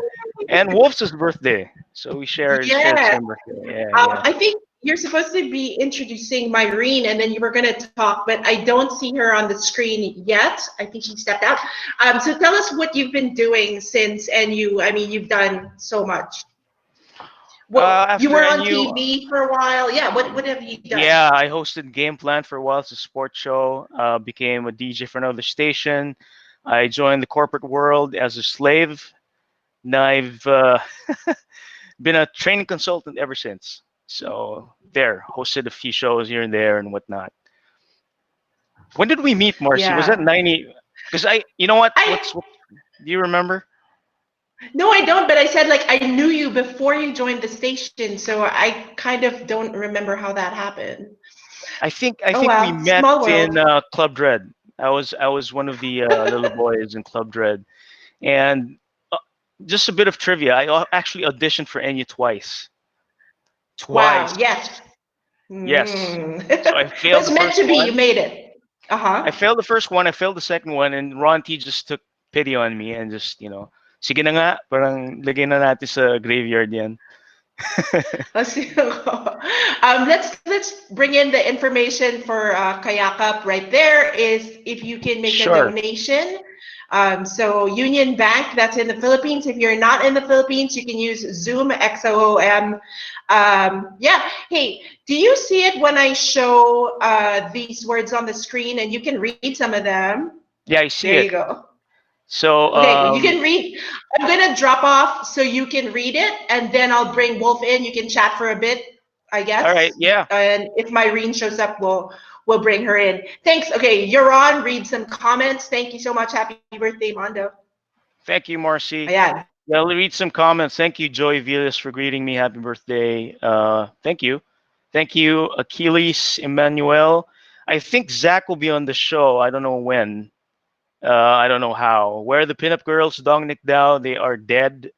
And birthday! Wolf's birthday. So we share the Yeah. same birthday. Yeah. I think you're supposed to be introducing Myrene, and then you were going to talk, but I don't see her on the screen yet. I think she stepped out. So tell us what you've been doing since NU. I mean, you've done so much. What you After were on NU, TV for a while? Yeah. What have you done? yeah, I hosted Game Plan for a while. It's a sports show. Became a DJ for another station. I joined the corporate world as a slave. Now I've been a training consultant ever since. So there, hosted a few shows here and there and whatnot. When did we meet, Marcie? Was that Yeah. 90? Because you know what? I Do you remember? No, I don't. But I said like I knew you before you joined the station, so I kind of don't remember how that happened. I Oh think we well, met small in world. Club Dread. I was one of the little boys in Club Dread, and uh, just a bit of trivia. Actually auditioned for NU twice. Wow. Twice. Yes. Yes. Mm. So I But failed it's the meant first to be. You one. made it. Uh I huh. failed the first one. I failed the second one, and Ron T just took pity on me and just sige na nga, parang lagay na natin sa graveyard yan. Let's see. Let's bring in the information for Kayakap right there. Is if you can make a Sure. donation. So Union Bank, that's in the Philippines. If you're not in the Philippines, you can use Zoom XOOM. Yeah. Hey, do you see it when I show these words on the screen and you can read some of them? Yeah, I see There you it. go. So Okay, you can read. I'm gonna drop off so you can read it, and then I'll bring Wolf in. You can chat for a bit, I all right, guess. yeah. And if Myrene shows up, we'll bring her in. Thanks. Okay, you're on. Read some comments. Thank you so much. Happy birthday, Mondo. Thank you, Marcie. Ayan. Yeah, I'll read some comments. Thank you, Joy Vilas, for greeting me. Happy birthday. Thank you. Thank you, Achilles Emmanuel. I think Zach will be on the show. I don't know when. I don't know how. Where are the pinup girls? Dong Nick Dow. They are dead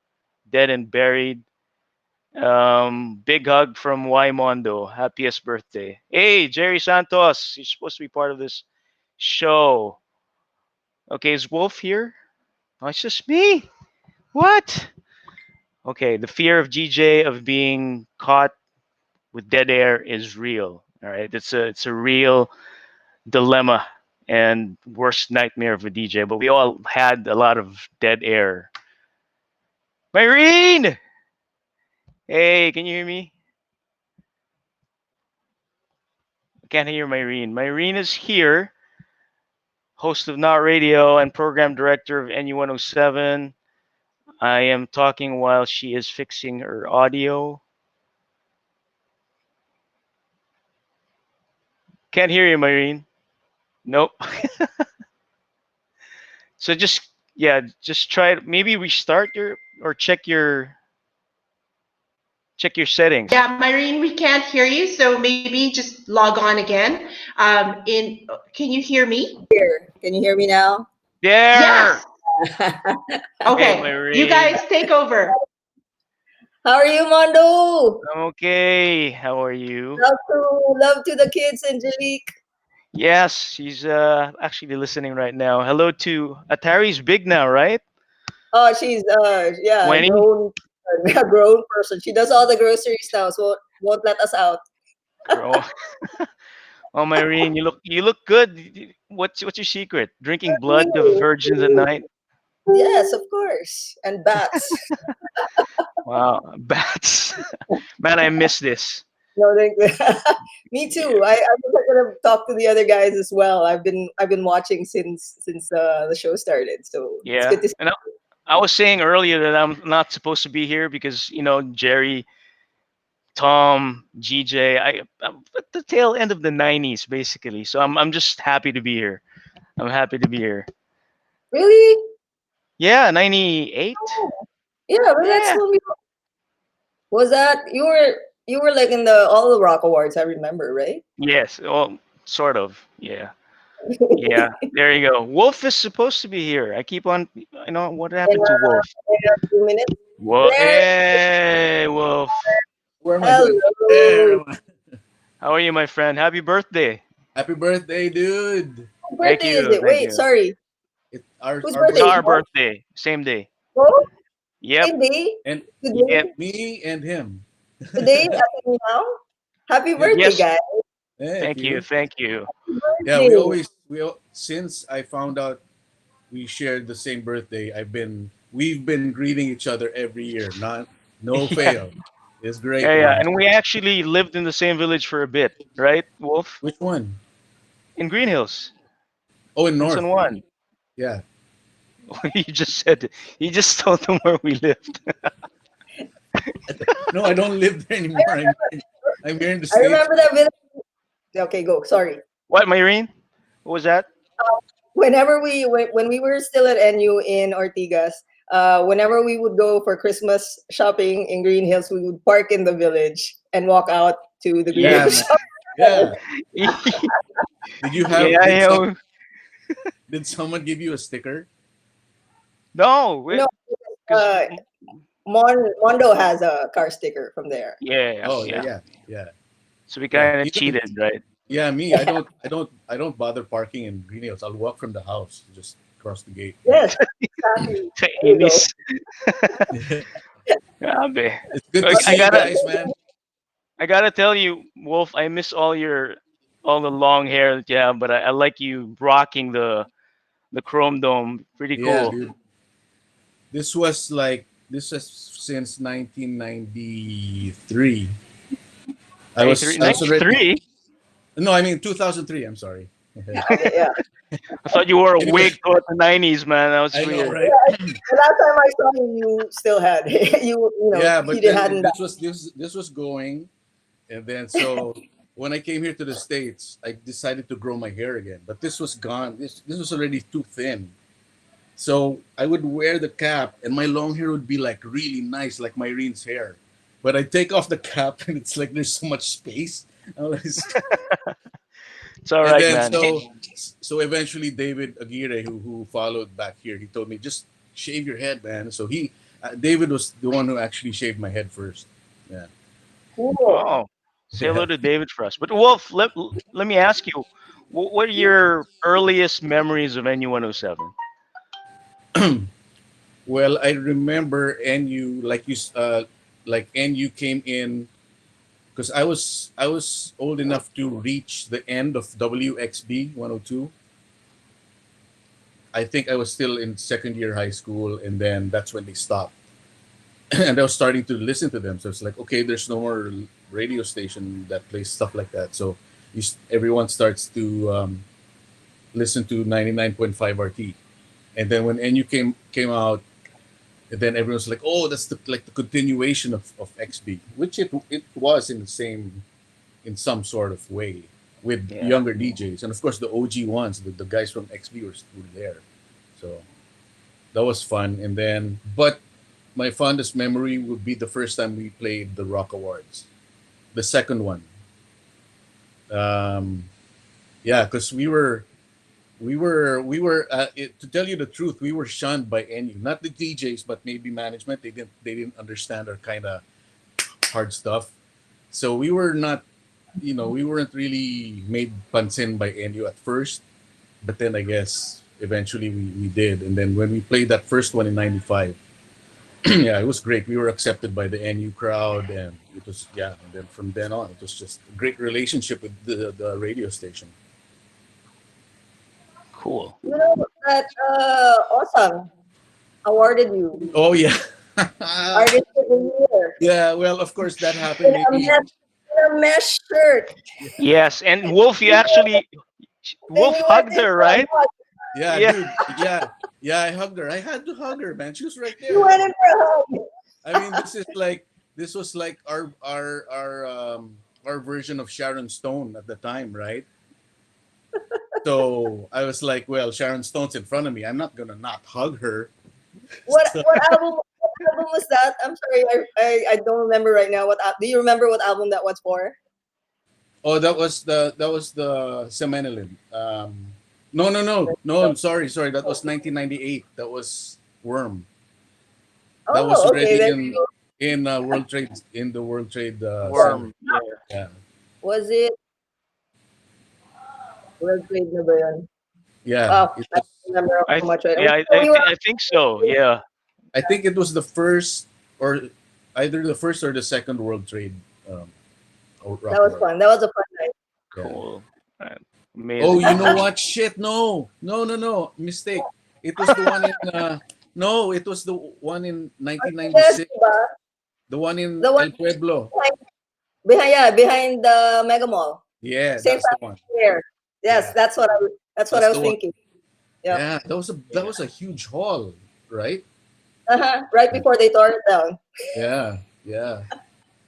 and buried. Big hug from Y Mondo. Happiest birthday. Hey, Gerry Santos. You're supposed to be part of this show. Okay, is Wolf here? Oh, it's just me. What? Okay, the fear of GJ of being caught with dead air is real. All right, it's a real dilemma and worst nightmare of a DJ. But we all had a lot of dead air. Myrene, hey, can you hear me? I can't hear Myrene. Myrene is here, host of Not Radio and program director of NU 107. I am talking while she is fixing her audio. Can't hear you, Myrene. Nope. So just try it. Maybe restart your or check your settings. Yeah, Myrene, we can't hear you, so maybe just log on again. Can you hear me? Here. Can you hear me now? There. Yes. Hey, Okay, you Myrene. guys take over. How are you, Mondo? I'm okay. How are you? Love to the kids, Angelique. Yes, she's actually listening right now. Hello to Atari's big now, right? Oh, she's yeah, a 20. grown a grown person. She does all the groceries now, so won't let us out. Girl. Oh, Myrene, you look good. What's your secret? Drinking blood of virgins at night? Yes, of course. And bats. Wow, bats. Man, I miss this. No, me too. Yeah. I'm gonna talk to the other guys as well. I've been watching since the show started, so it's Yeah. good to see. And I was saying earlier that I'm not supposed to be here because Gerry, Tom, GJ. I'm at the tail end of the '90s basically, so I'm just happy to be here. I'm happy to be here. Really? Yeah, '98. Oh, yeah, but that's Yeah. when we was that you were like in the all the rock awards. I remember, right? Yes. Well, sort of. Yeah. Yeah. There you go. Wolf is supposed to be here. I keep on. What In, happened to Wolf? in a few minutes. Well, There. hey, Wolf. Where am I going? There. Hello. How are you, my friend? Happy birthday. Happy birthday, dude. What Thank birthday is you. it? Thank Wait, you. sorry. Whose It's birthday? our birthday, same day. Oh, Yep. same day. And Today. Yep. me and him. Today. As in now. Happy Yep. birthday, Yes. guys. Thank Thank you. you. Thank you. Yeah, we Birthday. always since I found out we shared the same birthday, we've been greeting each other every year. No Yeah. fail. It's great, Yeah. Yeah. man. And we actually lived in the same village for a bit, right, Wolf? Which one? In Green Hills, Oh, in in San North. Juan. Yeah. You just said. You just told them where we lived. No, I don't live there anymore. I'm here in the I States. remember that village. Okay, go. Sorry. What, Myrene? What was that? Whenever when we were still at NU in Ortigas, whenever we would go for Christmas shopping in Green Hills, we would park in the village and walk out to the Green Yeah, Hills man. shop. Yeah. Yeah. Did you have Yeah. did someone give you a sticker? No. No, Because uh, Mondo has a car sticker from there. yeah. Oh, Yeah. yeah. So we Yeah. kind of Even cheated, right? yeah, me, I don't bother parking in Green Hills. I'll walk from the house, just cross the gate. Yes, exactly. There you go. Inis. Grabe. It's good to see you guys, man. I gotta tell you, Wolf, I miss all the long hair that you have, but I like you rocking the chrome dome. Pretty Yeah, cool. dude. This was since 1993. I was 93. already no, I mean 2003. I'm sorry. Okay, yeah. I thought you wore a Anyway, wig throughout the 90s, man. That was I know, weird. right? The last time I saw you, you still had Yeah, you but then hadn't. this was going, and then so when I came here to the States, I decided to grow my hair again. But this was gone. This was already too thin. So I would wear the cap, and my long hair would be like really nice, like Myrene's hair. But I take off the cap, and it's like there's so much space. I was- It's all and right, then man. so eventually David Aguirre, who followed back here, he told me just shave your head, man. So David was the one who actually shaved my head first. Yeah. Cool. Oh, say hello to David for us. But Wolf, let me ask you, what are your earliest memories of NU107? Well, I remember NU like NU came in because I was old enough to reach the end of WXB 102. I think I was still in second year high school, and then that's when they stopped. And I was starting to listen to them. So it's like, okay, there's no more radio station that plays stuff like that. So everyone starts to listen to 99.5 RT. And then when NU came out, and then everyone was like, "Oh, that's the continuation of XB," which it was in some sort of way with Yeah. younger DJs, and of course the OG ones, the guys from XB were still there, so that was fun. And then, but my fondest memory would be the first time we played the Rock Awards, the second one. Um, yeah, because to tell you the truth, we were shunned by NU, not the DJs, but maybe management. They didn't understand our kind of hard stuff. So we weren't really made pansin by NU at first, but then I guess eventually we did. And then when we played that first one in '95, yeah, it was great. We were accepted by the NU crowd, and it was, yeah. And then from then on, it was just a great relationship with the radio station. Cool. You know that Awesome awarded you Oh yeah. Artist of the Year Yeah, well, of course that in happened a maybe. mesh shirt. Yes, and Wolf, you actually Wolf And you went hugged in her, for a right? hug. Yeah, Yeah. dude. Yeah, I hugged her. I had to hug her, man. She was right You there. went in for a hug. I mean, this was like our version of Sharon Stone at the time, right? So I was like, well, Sharon Stone's in front of me. I'm not gonna not hug her. What album was that? I'm sorry, I don't remember right now. Do you remember what album that was for? Oh, that was the Semenilin. No. I'm sorry. That was 1998. That was Worm. That was Oh, okay. already There in you go. the World Trade Center. Worm. Yeah. Yeah, Was it World Trade na ba yun? yeah. Oh, It was remember I how th- much. Right? yeah, We were I think so. Yeah. I think it was the first, or either the first or the second World Trade rock that was award. fun. That was a fun night. Yeah. Cool. Man, Oh, amazing you know memories. what? Shit, no, mistake. It was the one in no, it was the one in Yes, 1996. diba? The one in The one El Pueblo. behind the Mega Mall, Yeah, St. that's the Francis one. Square. Yes, Yeah, that's what I that's was the one. thinking. Yep. Yeah, that was a huge haul, right? Right before they tore it down. Yeah, yeah,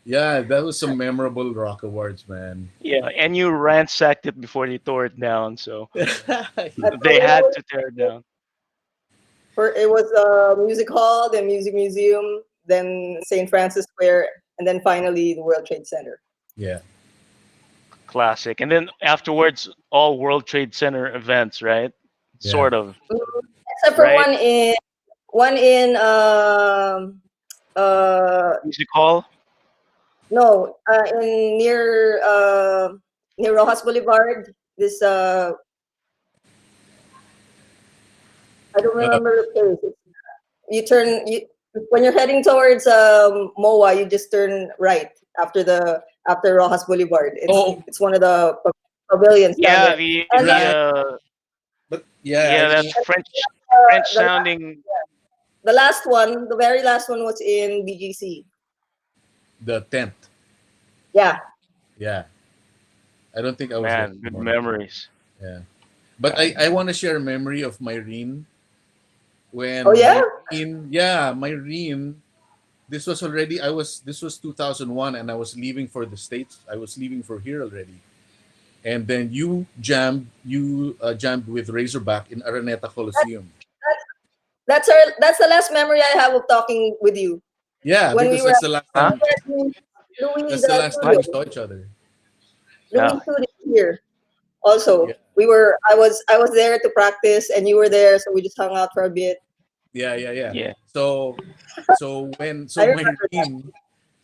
yeah. That was some memorable rock awards, man. Yeah, and you ransacked it before they tore it down, so That's they what had I to tear it down. It was music hall, then music museum, then St. Francis Square, and then finally the World Trade Center. Yeah, Classic. And then afterwards, all World Trade Center events, right? yeah. Sort of, Except for right? one in Music hall. no in near Rojas Boulevard. This I don't Uh, remember the place. You turn you when you're heading towards MOA, you just turn right after Rojas Boulevard. oh, It's one of the pavilions down Yeah, there. And right. But yeah, yeah, that French the sounding. the last one, the very last one was in BGC. the tent. Yeah. Yeah, I don't think I was there Man, good anymore. memories. Yeah, but I want to share a memory of Myrene when Oh yeah. Myrene. This was already this was 2001, and I was leaving for the States. I was leaving for here already. And then you jammed with Razorback in Araneta Coliseum. That's the last memory I have of talking with you Yeah, when we because were that's at the last Huh? time. Louis That's the last time studio. we saw each other. Louis Yeah. studio here. Also, Yeah, I was there to practice, and you were there, so we just hung out for a bit. yeah. Yeah. So when I remember that.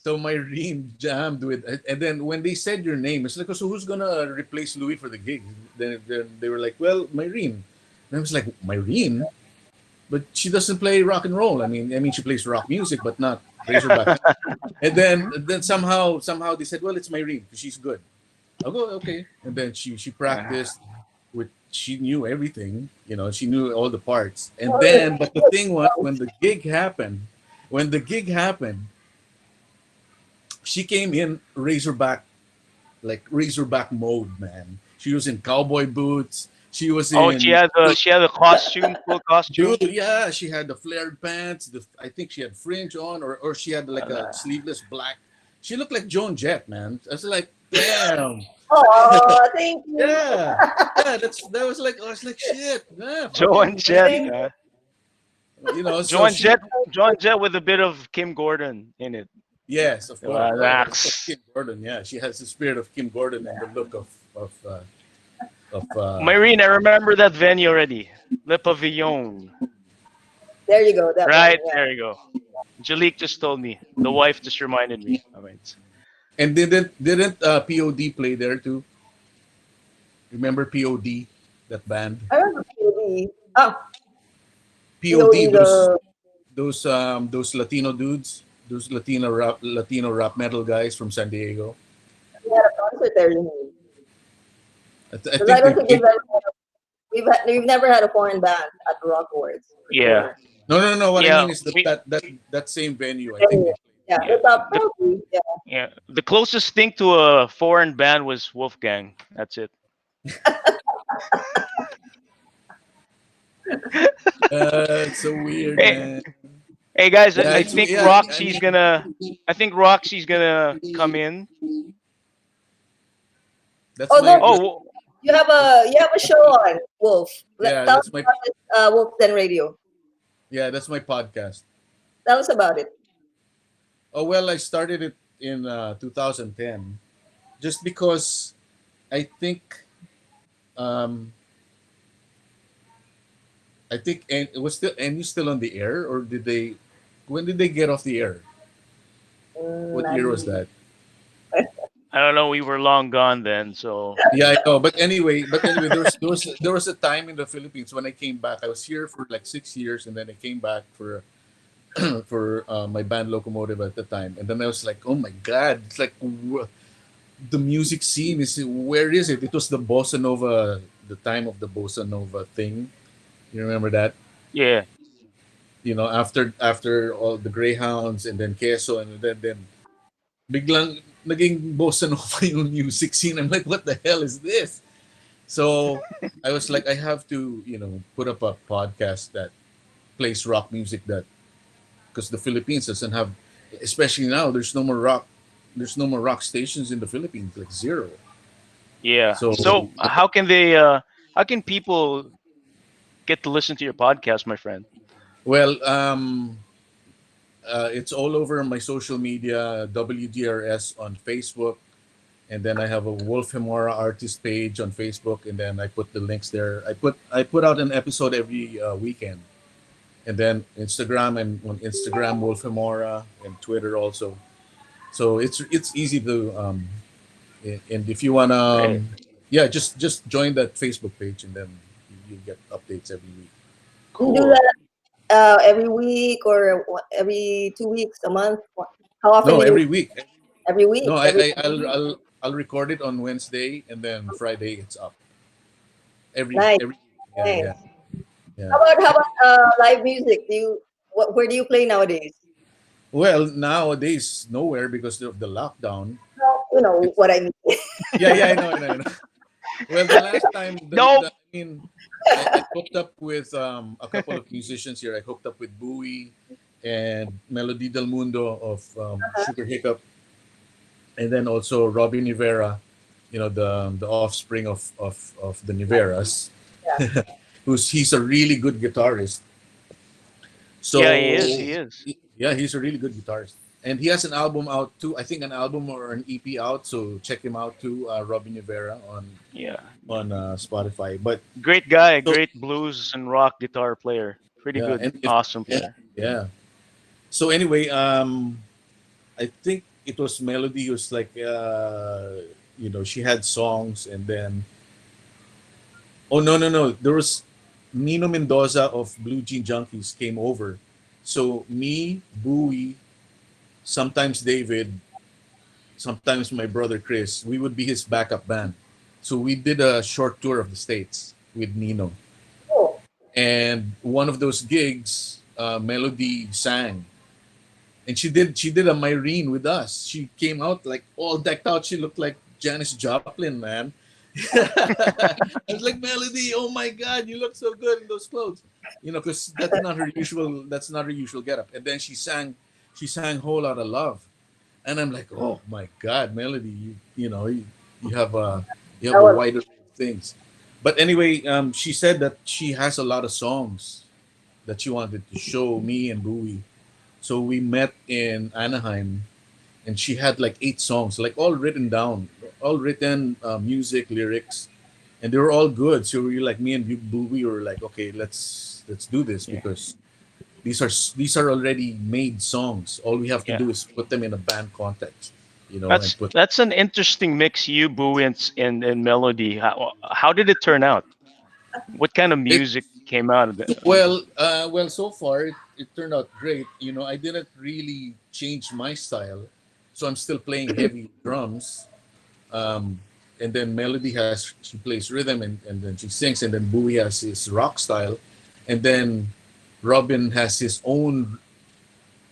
Myrene jammed with, and then when they said your name, it's like, so who's gonna replace Louis for the gig? Then they were like, well, Myrene. And I was like, Myrene, but she doesn't play rock and roll. I mean, she plays rock music, but not Razorback. And then somehow they said, well, it's Myrene, she's good. I'll go, okay. And then she practiced with, she knew everything, she knew all the parts. And then, but the thing was, when the gig happened, she came in Razorback mode, man. She was in cowboy boots. She was Oh, in, she had a costume, full costume. dude, yeah, she had the flared pants. I think she had fringe on, or she had like a sleeveless black. She looked like Joan Jett, man. I was like, damn. Oh, thank you. Yeah, that was like, I was like, shit, yeah, Joan fucking Jett. Myrene. So Joan she, Jett with a bit of Kim Gordon in it. yes, of course. Oh, of course, That's Kim Gordon. Yeah, she has the spirit of Kim Gordon and the look of Myrene, I remember that venue already. Le Pavillon. There you go. That one. Right, Yeah. there you go. Jalik just told me. The wife just reminded me. I mean, and didn't POD play there too? Remember POD, that band? I remember POD. Ah, POD, POD, those Latino dudes, those Latino rap metal guys from San Diego. we had a concert there, you mean? I Because think I don't they think played. we've never had a foreign band at the Rock Awards. yeah. No. What I Yeah. mean is that same venue. I think Anyway, yeah, Yeah. the top probably, yeah. Yeah. The closest thing to a foreign band was Wolfgang. That's it. it's so weird, Hey, man. hey guys, Yeah, I it's think yeah. Roxy's gonna come in. That's Oh, my no, Oh, you have a show on Wolf. yeah. Tell us That's my about it, Wolf Den Radio. that's my podcast. Tell us about it. Oh well, I started it in 2010, just because I think um, and it was still on the air, or did they? When did they get off the air? What year was that? I don't know. We were long gone then, so Yeah, I know. But anyway, there was a time in the Philippines when I came back. I was here for like 6 years, and then I came back for my band Locomotive at the time. And then I was like, oh my god, it's like the music scene is, where is it? It was the bossa nova, the time of the bossa nova thing. You remember that? yeah, After all the Greyhounds and then Queso, and then biglang naging bossa nova yung music scene. I'm like, what the hell is this? So I was like, I have to, put up a podcast that plays rock music, that because the Philippines doesn't have, especially now, there's no more rock stations in the Philippines, like zero. yeah. So So how can they? How can people get to listen to your podcast, my friend? well, it's all over my social media, WDRS on Facebook, and then I have a Wolf Hemora artist page on Facebook, and then I put the links there. I put out an episode every weekend, and then Instagram, and on Instagram Wolf Hemora, and Twitter also. So it's easy to and if you wanna Great. yeah, just join that Facebook page, and then you get updates every week. You do Cool. that every week or every 2 weeks, a month? How often No, do you? every week. Every week, No, every I'll record it on Wednesday, and then Friday it's up. night. Every Yeah, Nice. yeah, yeah. How about live music? Where do you play nowadays? Well, nowadays nowhere because of the lockdown. Well, you know It's what I mean. Yeah, yeah, I know. Well, the last time, Nope. I mean, I hooked up with a couple of musicians here. I hooked up with Buwi and Melody Del Mundo of Sugar Hiccup, and then also Robbie Nivera, the offspring of the Niveras, he's a really good guitarist. Yeah, he So is. He is. yeah, he's a really good guitarist, and he has an album out too. I think an album or an EP out. So check him out too, Robbie Nivera Yeah. on Spotify. But Great guy. so Great blues and rock guitar player. Pretty yeah, good. Awesome yeah, player. yeah. So anyway, I think it was Melody who's like, she had songs, and then oh no, there was Nino Mendoza of Blue Jean Junkies came over. So me, Bowie, sometimes David, sometimes my brother Cris, we would be his backup band. So we did a short tour of the States with Nino. Oh, And one of those gigs, Melody sang. And she did a Myrene with us. She came out like all decked out. She looked like Janis Joplin, man. I was like, Melody, oh my God, you look so good in those clothes. Because that's not her usual getup. And then she sang Whole Lotta Love. And I'm like, oh my God, Melody, you have a that was wider range of things. But anyway, she said that she has a lot of songs that she wanted to show me and Bowie. So we met in Anaheim, and she had like 8 songs, like all written down, all written, music, lyrics, and they were all good. So we like me and Bowie were like, okay, let's do this, Yeah. because these are already made songs. All we have to Yeah. do is put them in a band context, and That's put. that's an interesting mix. You, Boo, and Melody. How did it turn out? What kind of It music came out of it? well, so far it turned out great. I didn't really change my style, so I'm still playing heavy drums. Um, and then Melody she plays rhythm, and then she sings, and then Bowie has his rock style, and then Robin has his own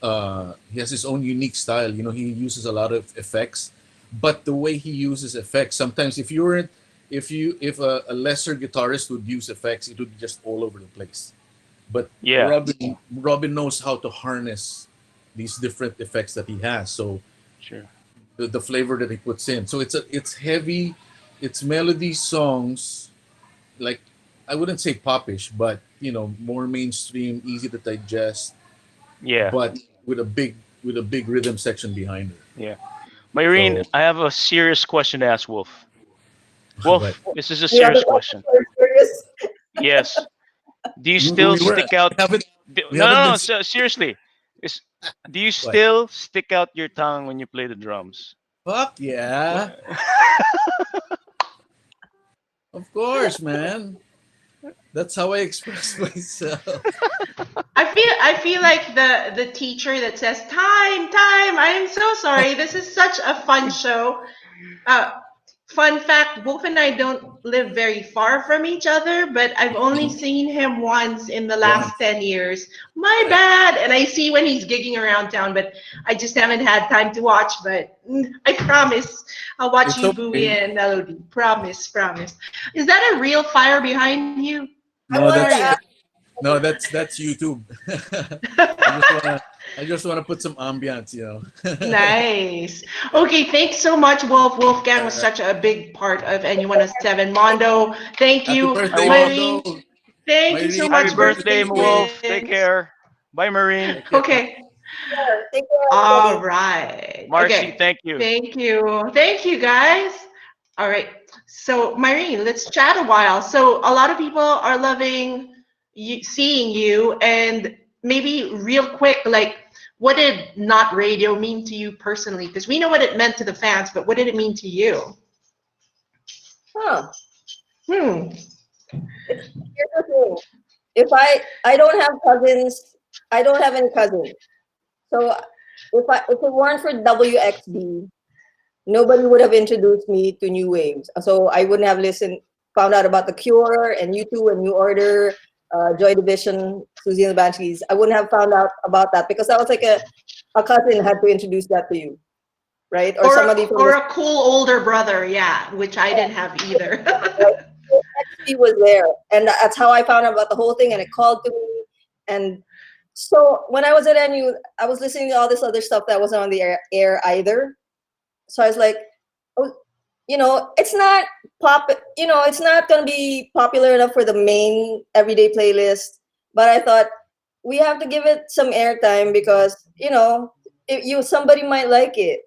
unique style. He uses a lot of effects, but the way he uses effects, sometimes if a lesser guitarist would use effects, it would be just all over the place. But Yeah. Robin knows how to harness these different effects that he has. So Sure. the flavor that he puts in. So it's heavy, it's melody songs, like I wouldn't say popish, but more mainstream, easy to digest, Yeah. but with a big rhythm section behind it. Yeah. Myrene, So I have a serious question to ask Wolf. but Wolf, this is a the other serious one question. is serious. Yes. Do you we, still we were stick out? we haven't we No, haven't no, been no. Seriously. Is, do you what? still stick out your tongue when you play the drums? Fuck yeah. Of course, man. That's how I express myself. I feel like the teacher that says time. I'm so sorry. This is such a fun show. Fun fact: Wolf and I don't live very far from each other, but I've only seen him once in the last 10 years. My bad. And I see when he's gigging around town, but I just haven't had time to watch. But I promise I'll watch It's you, Buwi okay. and Melody. Promise. Is that a real fire behind you? No, What are that's you? no, that's YouTube. I just wanna put some ambiance, you know. Nice. Okay, thanks so much, Wolf. Wolfgang was Alright. such a big part of NU107. Mondo, thank Happy you. birthday, Wolf. Mondo. Myrene, thank you so Myrene, Happy much, happy birthday birthday, birthday, Myrene. Wolf. Take twins. care. Bye, Marine. Take care. Okay. Take care, All everybody. right. Marcie, Okay. thank you. Thank you. Thank you, guys. All right. So, Myrene, let's chat a while. So, a lot of people are loving seeing you, and maybe real quick, like, what did not radio mean to you personally? Because we know what it meant to the fans, but what did it mean to you? Huh. Hmm. Here's the thing. If I don't have cousins, I don't have any cousins. So if it weren't for WXB, nobody would have introduced me to new waves. So I wouldn't have found out about The Cure and U2 and New Order, Joy Division, Susie and the Banshees. I wouldn't have found out about that because that was like a cousin had to introduce that to you, right? Or somebody from Or the a cool older brother, yeah, which I didn't have either. XP was there, and that's how I found out about the whole thing. And it called to me, and so when I was at NU, I was listening to all this other stuff that wasn't on the air either. So I was like, oh, it's not it's not gonna be popular enough for the main everyday playlist. But I thought we have to give it some airtime because if somebody might like it,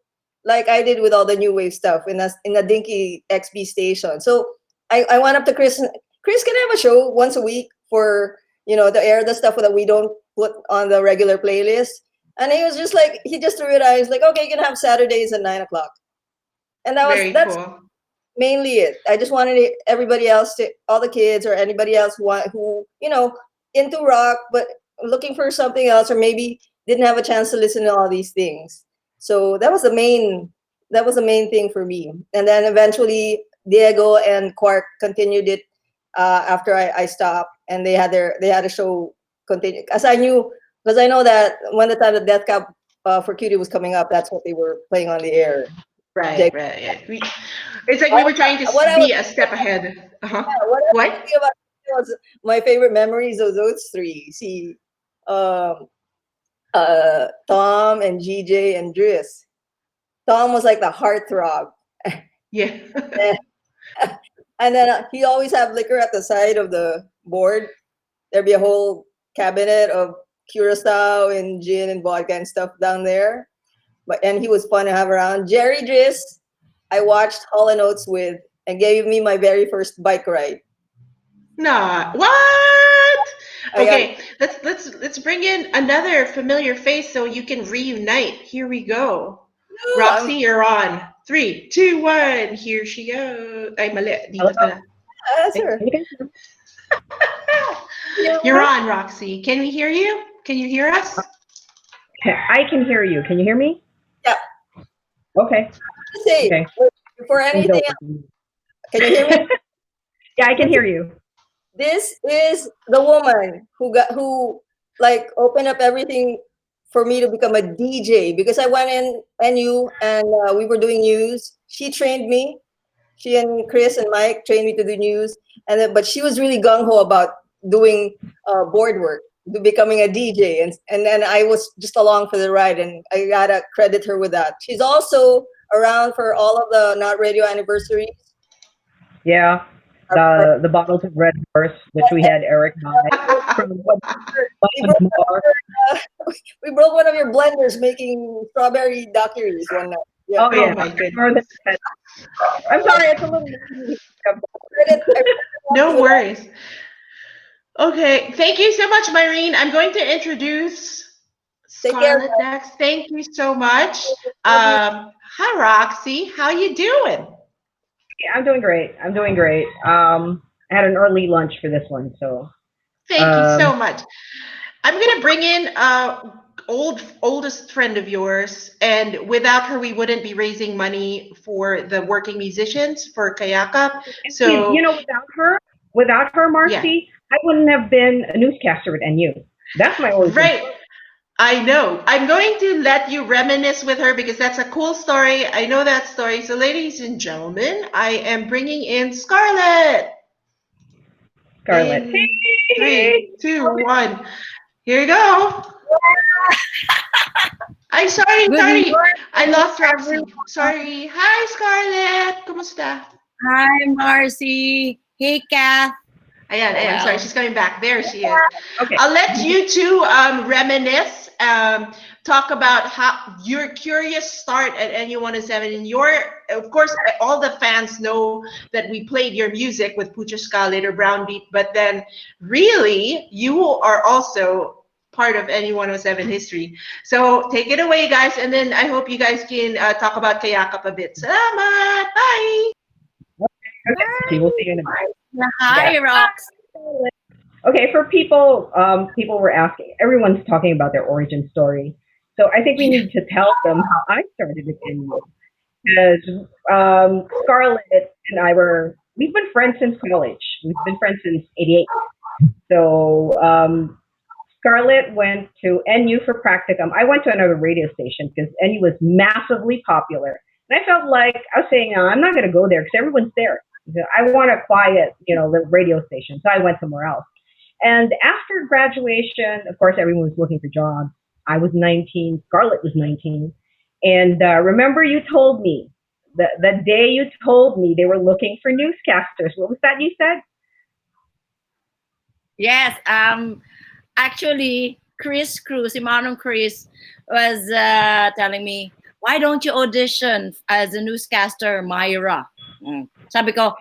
like I did with all the new wave stuff in a dinky XB station. So I went up to Cris. Cris, can I have a show once a week for to air the stuff that we don't put on the regular playlist? And he was just like, he just threw it out. He's like, okay, you can have Saturdays at 9 o'clock. And Very that's cool. mainly it. I just wanted everybody else all the kids or anybody else who into rock but looking for something else, or maybe didn't have a chance to listen to all these things. So that was the main thing for me. And then eventually Diego and Quark continued it after I stopped, and they had a show continue. Because I know that when the time that Death Cab for Cutie was coming up, that's what they were playing on the air. Right. It's like we were trying to be a step ahead. What I was What? thinking about was my favorite memories of those three. See, Tom and GJ and Dris. Tom was like the heartthrob. Yeah. And then he always have liquor at the side of the board. There'd be a whole cabinet of curacao and gin and vodka and stuff down there. And he was fun to have around. Gerry Dris, I watched Hall & Oates with and gave me my very first bike ride. Nah. What? Okay, let's bring in another familiar face so you can reunite. Here we go. Roxy, you're on. 3, 2, 1. Here she goes. Ay, mali. Dito pala. That's her. You're on, Roxy. Can we hear you? Can you hear us? I can hear you. Can you hear me? Yeah. Okay. Okay. Before anything, can you hear me? Yeah, I can hear you. This is the woman who opened up everything for me to become a DJ, because I went in NU and we were doing news. She trained me. She and Cris and Mike trained me to do news, but she was really gung ho about doing board work, becoming a DJ, and then I was just along for the ride, and I gotta credit her with that. She's also around for all of the Not Radio anniversaries. Yeah, the bottles of Red Horse, which we had Eric buy from we broke one of your blenders making strawberry daiquiris one night. Yeah. Oh yeah, my goodness. I'm sorry, it's a little. No worries. Okay, thank you so much, Myrene. I'm going to introduce Take care. Skarlet next. Thank you so much. Hi, Roxy. How you doing? I'm doing great. I'm doing great. I had an early lunch for this one, so Thank you so um, much. I'm gonna bring in oldest friend of yours, and without her, we wouldn't be raising money for the working musicians for Kayakap. So without her, yeah, Marcie, I wouldn't have been a newscaster with NU. That's my origin. right. I know. I'm going to let you reminisce with her because that's a cool story. I know that story. So, ladies and gentlemen, I am bringing in Skarlet Skarlet. in three, two, one. Here you go. I'm sorry, Good sorry. I morning, lost Roxy. everyone. Sorry. Hi, Skarlet. Kumusta? Hi, Marcie. Hey, Kath. Ayan, ayan. Sorry, Well, she's coming back. There she is. Okay. I'll let you two reminisce, talk about how your curious start at NU107. And of course, all the fans know that we played your music with Pucha Ska, later Brownbeat, but then really, you are also part of NU107 history. So take it away, guys, and then I hope you guys can talk about Kayakap a bit. Salamat! Bye! Okay, we'll see you in a minute. hi, Yeah. Rox. Okay, for people were asking. Everyone's talking about their origin story, so I think we need to tell them how I started with NU. Because Skarlet and we've been friends since college. We've been friends since '88. So Skarlet went to NU for practicum. I went to another radio station because NU was massively popular, and I felt like I was saying, I'm not going to go there because everyone's there. I want a quiet, the radio station. So I went somewhere else. And after graduation, of course, everyone was looking for jobs. I was 19. Skarlet was 19. And remember, you told me the day you told me they were looking for newscasters. What was that you said? Yes, actually, Cris Cruz, Cris, was telling me, why don't you audition as a newscaster, Myra? Sabi ko,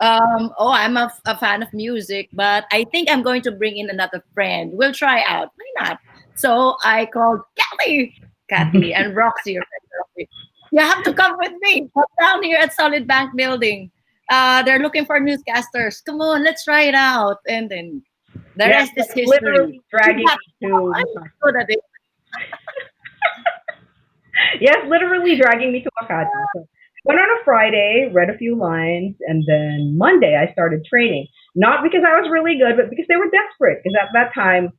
I'm a fan of music, but I think I'm going to bring in another friend. We'll try out. Why not? So I called Cathy and Roxy. You have to come with me. Come down here at Solid Bank Building. They're looking for newscasters. Come on, let's try it out. And then the rest is history. Literally dragging me to. I'm good at it. Yes, literally dragging me to Makati. So went on a Friday, read a few lines, and then Monday I started training. Not because I was really good, but because they were desperate. Because at that time,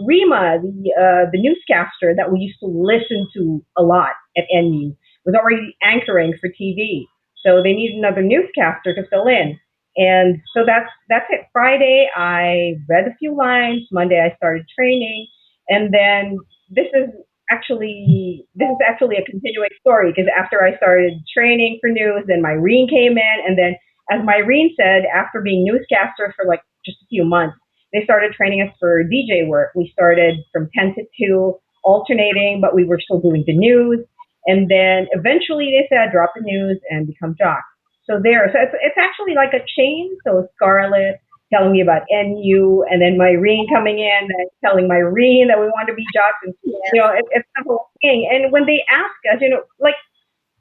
Rima, the newscaster that we used to listen to a lot at NU, was already anchoring for TV. So they needed another newscaster to fill in. And so that's it. Friday, I read a few lines. Monday, I started training. And then this is actually a continuing story because after I started training for news, then Myrene came in. And then, as Myrene said, after being newscaster for like just a few months, they started training us for DJ work. We started from 10 to 2, alternating, but we were still doing the news. And then eventually they said, drop the news and become jocks. So it's actually like a chain. So Skarlet telling me about NU, and then Myrene coming in and telling Myrene that we want to be jocks. And, it's the whole thing. And when they ask us, like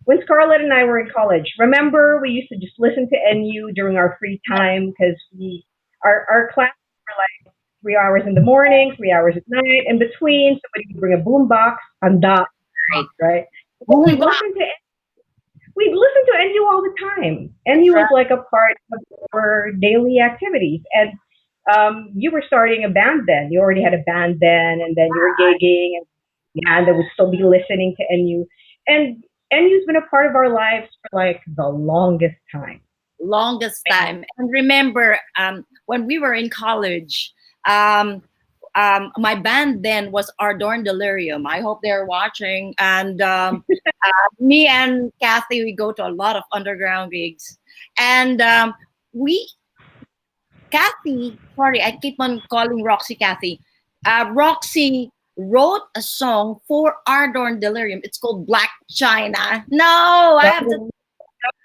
when Skarlet and I were in college, remember we used to just listen to NU during our free time because our classes were like 3 hours in the morning, 3 hours at night. In between, somebody would bring a boombox and that, right? We'd listen to NU all the time. NU was like a part of our daily activities. And you were starting a band then. You already had a band then, and then you were gigging, and Miranda would still be listening to NU. And NU's been a part of our lives for like the longest time. And remember, when we were in college, my band then was Ardorn Delirium. I hope they're watching. And me and Cathy, we go to a lot of underground gigs. And Cathy, sorry, I keep on calling Roxy Cathy. Roxy wrote a song for Ardorn Delirium. It's called Black China. No, I have to.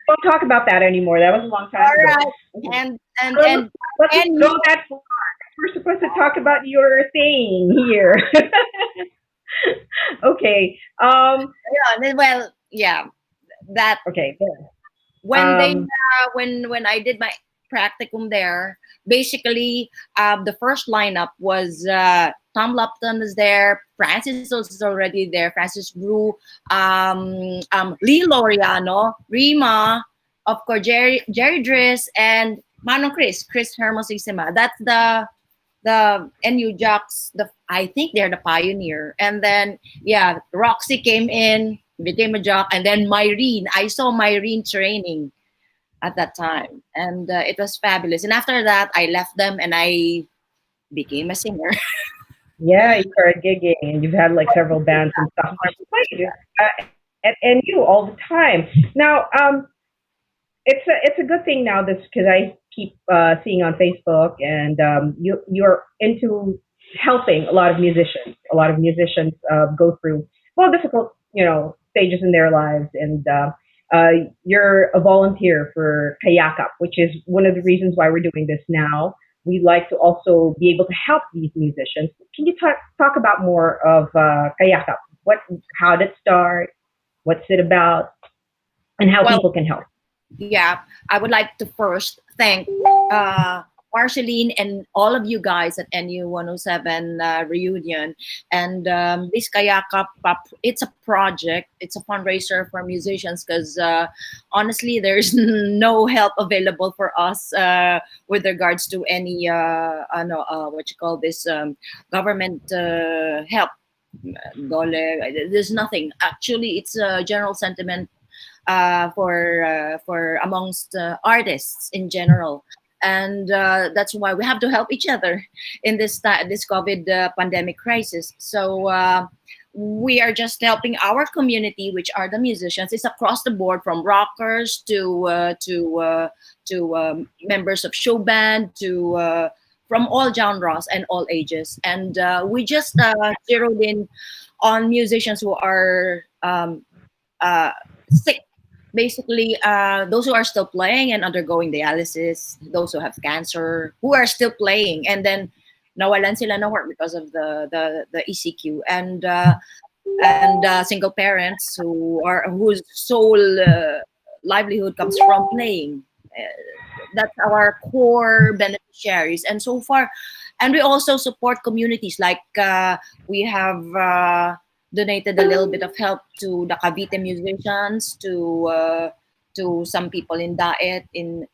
Don't talk about that anymore. That was a long time ago. All right. And let's go that far. We're supposed to talk about your thing here. Okay. Yeah, well, yeah, that Okay. There. when they Um. when I did my practicum there, basically the first lineup was Tom Lupton is there, Francis is already there, Francis Brew, Lee Laureano, Rima, of course Gerry Dris, and Cris Hermosisima. That's the NU jocks. I think they're the pioneer, and then yeah, Roxy came in, became a jock, and then Myrene. I saw Myrene training at that time, and it was fabulous. And after that, I left them and I became a singer. Yeah, you started gigging, and you've had like several bands and stuff. You played at NU all the time. Now, it's a good thing now. This because I keep seeing on Facebook, and you're into helping a lot of musicians. A lot of musicians go through difficult stages in their lives, and you're a volunteer for Kayakap, which is one of the reasons why we're doing this now. We like to also be able to help these musicians. Can you talk about more of Kayakap? How did it start? What's it about? And how Well, people can help? yeah, I would like to first thank Marceline and all of you guys at NU 107 reunion. And this Kayakap, it's a project, it's a fundraiser for musicians because honestly, there's no help available for us with regards to any, government help. There's nothing. Actually, it's a general sentiment for amongst artists in general, and that's why we have to help each other in this COVID pandemic crisis. So we are just helping our community, which are the musicians. It's across the board, from rockers to members of show band to from all genres and all ages. And we just zeroed in on musicians who are sick. Basically, those who are still playing and undergoing dialysis, those who have cancer, who are still playing, and then nawalan sila ng work because of the ECQ, and single parents whose sole livelihood comes from playing. That's our core beneficiaries, and so far, and we also support communities like we have. Donated a little bit of help to the Cavite musicians, to some people in Daet, in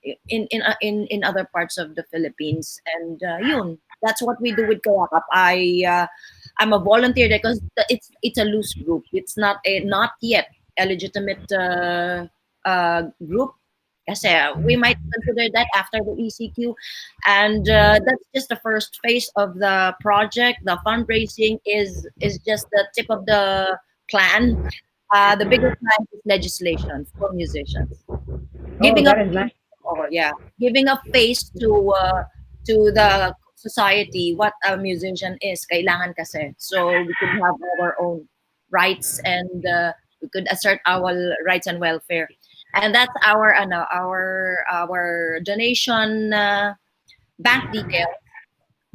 other parts of the Philippines, and yun. That's what we do with Kayakap. I'm a volunteer there because it's a loose group. It's not yet a legitimate group. Kasi we might consider that after the ECQ, and that's just the first phase of the project. The fundraising is just the tip of the plan. The bigger plan is legislation for musicians, giving That is nice. giving a face to the society what a musician is. Kailangan kasi, so we could have our own rights, and we could assert our rights and welfare. And that's our donation bank details.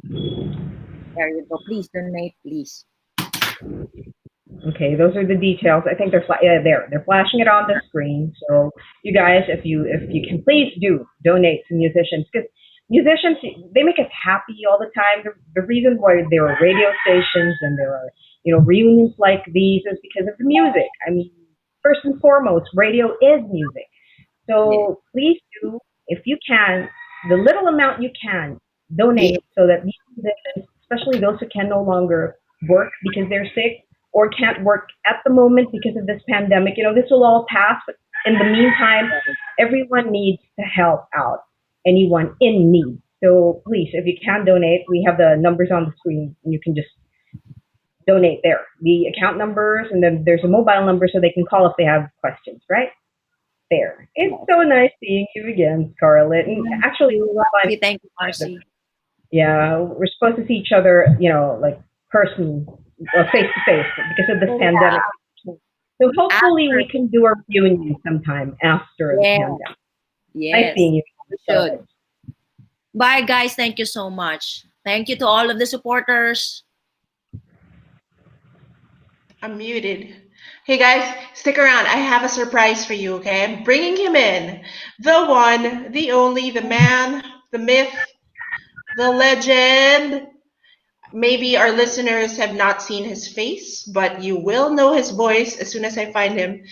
There you go. Please donate, please. Okay, those are the details. I think they're they're flashing it on the screen. So you guys, if you can, please do donate to musicians, because musicians, they make us happy all the time. The reason why there are radio stations and there are reunions like these is because of the music. I mean, first and foremost, radio is music. So please do, if you can, the little amount you can, donate so that these musicians, especially those who can no longer work because they're sick or can't work at the moment because of this pandemic, this will all pass. But in the meantime, everyone needs to help out anyone in need. So please, if you can donate, we have the numbers on the screen, and you can just donate there. The account numbers, and then there's a mobile number so they can call if they have questions, right? There. It's so nice seeing you again, Skarlet. And actually, thank you, Marcie. Yeah, we're supposed to see each other, like face to face because of this pandemic. So hopefully we can do a reunion sometime after the pandemic. Yes. Nice seeing you. We should. Bye, guys. Thank you so much. Thank you to all of the supporters. I'm muted. Hey guys, stick around. I have a surprise for you, okay? I'm bringing him in. The one, the only, the man, the myth, the legend. Maybe our listeners have not seen his face, but you will know his voice as soon as I find him.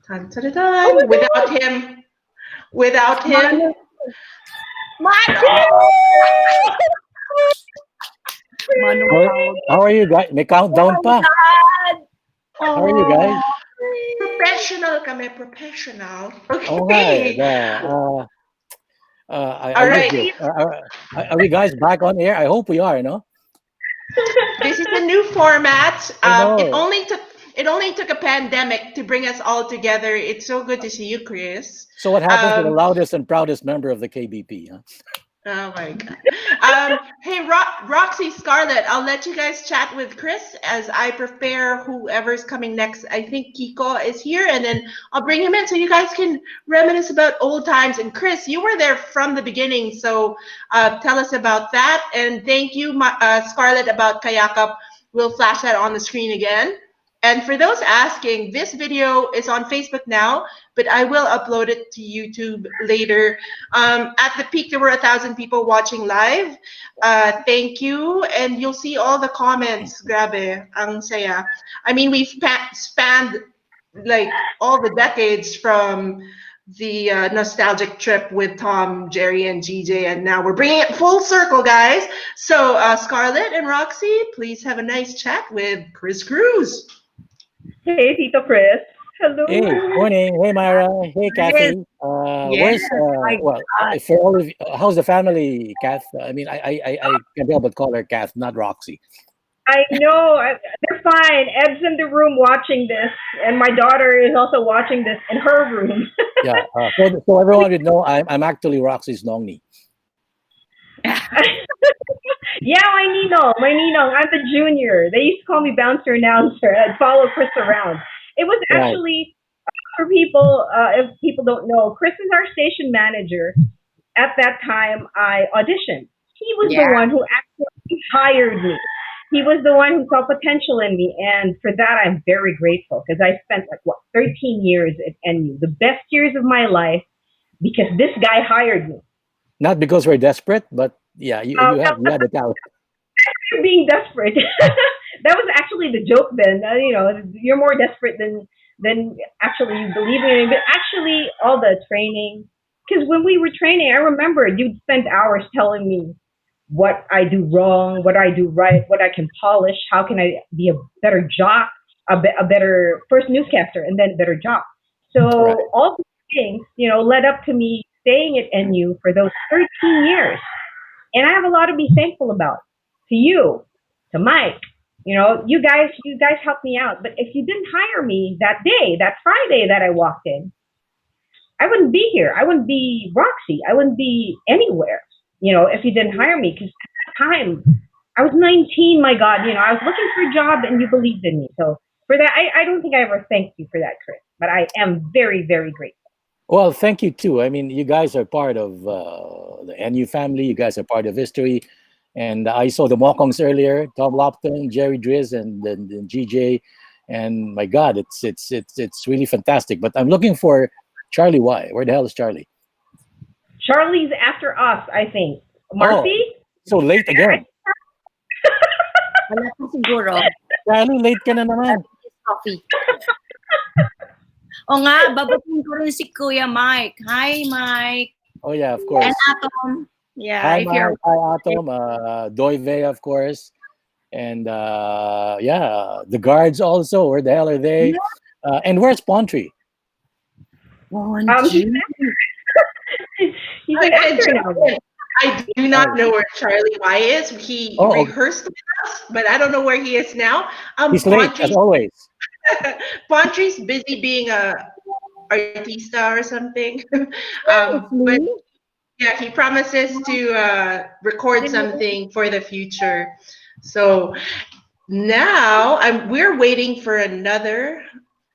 Dun, dun, dun, dun. Without him, How are you guys? May countdown pa. How are you guys? professional kami, professional. Oo nga eh. Okay. I All just right. did. Are we guys back on air? I hope we are, no? This is a new format. I know. It only took a pandemic to bring us all together. It's so good to see you, Chris. So what happens to the loudest and proudest member of the KBP? Huh? Oh my God. Hey, Roxy, Skarlet, I'll let you guys chat with Chris as I prepare whoever's coming next. I think Kiko is here, and then I'll bring him in so you guys can reminisce about old times. And Chris, you were there from the beginning, so tell us about that. And thank you, Skarlet, about Kayakap. We'll flash that on the screen again. And for those asking, this video is on Facebook now, but I will upload it to YouTube later. At the peak, there were 1,000 people watching live. Thank you. And you'll see all the comments. Grabe, ang saya. I mean, we've spanned like all the decades from the nostalgic trip with Tom, Gerry, and GJ, and now we're bringing it full circle, guys. So Skarlet and Roxy, please have a nice chat with Chris Cruz. Hey, Tito Chris. Hello. Hey, morning. Hey, Myra. Hey, Cathy. Where's for all of you, how's the family, Kath? I mean, I can't help but call her Kath, not Roxy. I know. They're fine. Ed's in the room watching this, and my daughter is also watching this in her room. Yeah. So everyone would know I'm actually Roxy's nongni. Yeah, my Ninong. I'm the junior. They used to call me bouncer announcer. I'd follow Chris around. It was actually, for people, if people don't know, Chris is our station manager. At that time, I auditioned. He was the one who actually hired me. He was the one who saw potential in me. And for that, I'm very grateful because I spent 13 years at NU, the best years of my life, because this guy hired me. Not because we're desperate, but yeah, you have the talent. You're being desperate. That was actually the joke then. You're more desperate than actually you believing in it. But actually, all the training, because when we were training, I remember you'd spend hours telling me what I do wrong, what I do right, what I can polish, how can I be a better jock, a better first newscaster, and then better jock. So all these things, led up to me staying at NU for those 13 years. And I have a lot to be thankful about. To you, to Mike, you guys helped me out. But if you didn't hire me that day, that Friday that I walked in, I wouldn't be here. I wouldn't be Roxy. I wouldn't be anywhere, if you didn't hire me. Because at that time, I was 19, my God, I was looking for a job and you believed in me. So for that, I don't think I ever thanked you for that, Chris. But I am very, very grateful. Well, thank you too. I mean, you guys are part of the NU family. You guys are part of history. And I saw the Mokongs earlier, Tom Lupton, Gerry Dris, and GJ. And my God, it's really fantastic. But I'm looking for Charlie Y. Where the hell is Charlie? Charlie's after us, I think. Marcie? Oh, so late again. Charlie, late ka na naman. Coffee. O nga, babatiin ko rin si Kuya Mike. Hi, Mike. Oh, yeah, of course. And Atom. Yeah, hi, Mike. Hi, Atom. Doive, of course. And the guards also. Where the hell are they? Yeah. And where's Pontry? He's an actor now. I do not know where Charlie Y is. He rehearsed with us, but I don't know where he is now. He's late, as always. Pontry's busy being a artista or something. But yeah, he promises to record something for the future. So now we're waiting for another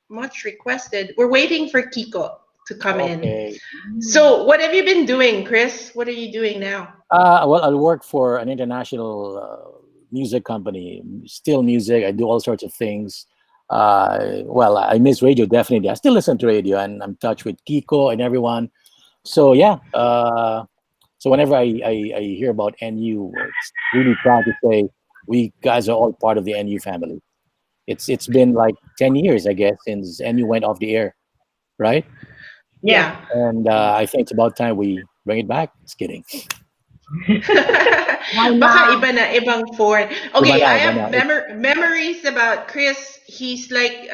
much requested. We're waiting for Kiko to come in. So what have you been doing, Chris? What are you doing now? Well, I work for an international music company, still music. I do all sorts of things. Well, I miss radio definitely. I still listen to radio, and I'm in touch with Kiko and everyone. So yeah. So whenever I hear about NU, it's really proud to say we guys are all part of the NU family. It's been like 10 years, I guess, since NU went off the air, right? Yeah. And I think it's about time we bring it back. Just kidding. Baka iba na, ibang form. Okay, Iba na, I iba have na. memories about Cris. He's like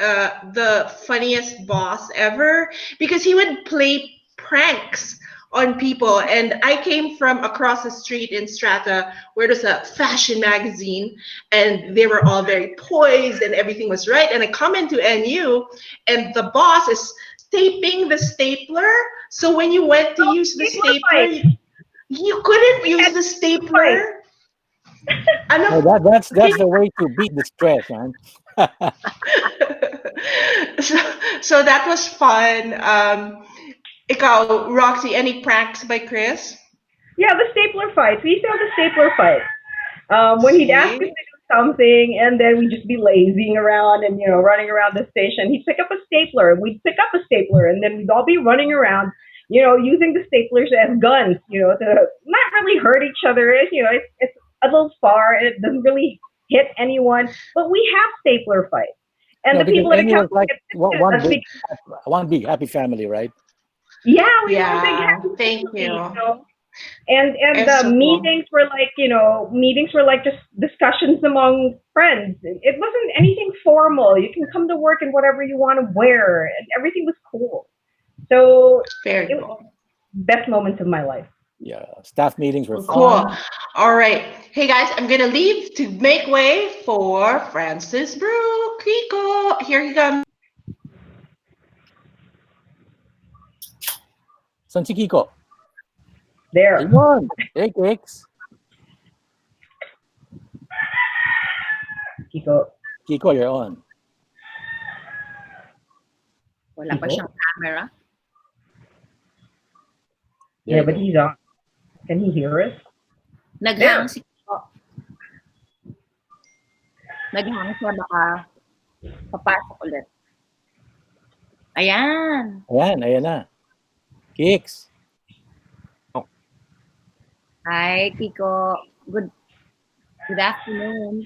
the funniest boss ever because he would play pranks on people. And I came from across the street in Strata where there's a fashion magazine and they were all very poised and everything was right. And I come into NU and the boss is taping the stapler. So when you went to use the stapler, you couldn't use the stapler. No, that's the way to beat the stress, man. So that was fun. Ikaw, Roxy, any pranks by Cris? Yeah, the stapler fights. We used to have the stapler fights. When he'd ask us to do something, and then we'd just be lazing around and running around the station. He'd pick up a stapler, and we'd pick up a stapler, and then we'd all be running around, using the staplers as guns, to not really hurt each other. It's a little far, and it doesn't really hit anyone. But we have stapler fights, and the people that NU was account like one big happy family, right? yeah, we were a big happy Thank family, you. And It's the so cool. meetings were like just discussions among friends. It wasn't anything formal. You can come to work in whatever you want to wear, and everything was cool. So Very it was cool. best moments of my life. Yeah, staff meetings were Cool. fun. All right. Hey guys, I'm gonna leave to make way for Francis Brew. Kiko, here you come. San si Kiko? There. Ayun. Hey, Kix. Kiko, you're on. Wala pa siyang camera. Yeah, but he's on. Can he hear us? Naghang si Kiko. Naghang siya, baka papasok ulit. Ayan. Ayan na. Kix. Hi, Kiko. Good afternoon.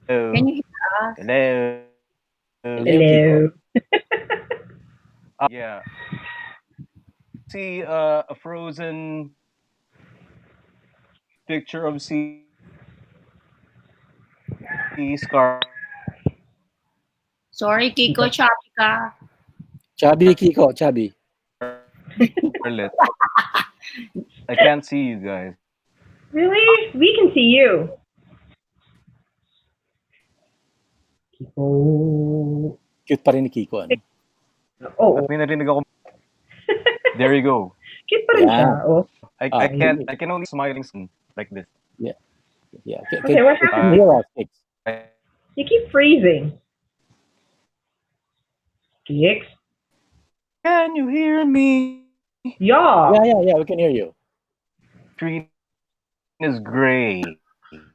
Hello. Can you hear us? Hello. Hello. Yeah. See a frozen picture of Scar. Sorry, Kiko, choppy ka. Chubby, Kiko, chubby. Skarlet. I can't see you guys. Really? We can see you. Kiko. Cute pa rin ni Kiko. Ano? Oh. At may narinig ako. There you go. Cute pa rin siya. Oh. I can only smiling like this. Yeah. Okay, what happened? Hear us, Kix. You keep freezing. Kix? Can you hear me? Yeah. Yeah, we can hear you. Screen is gray.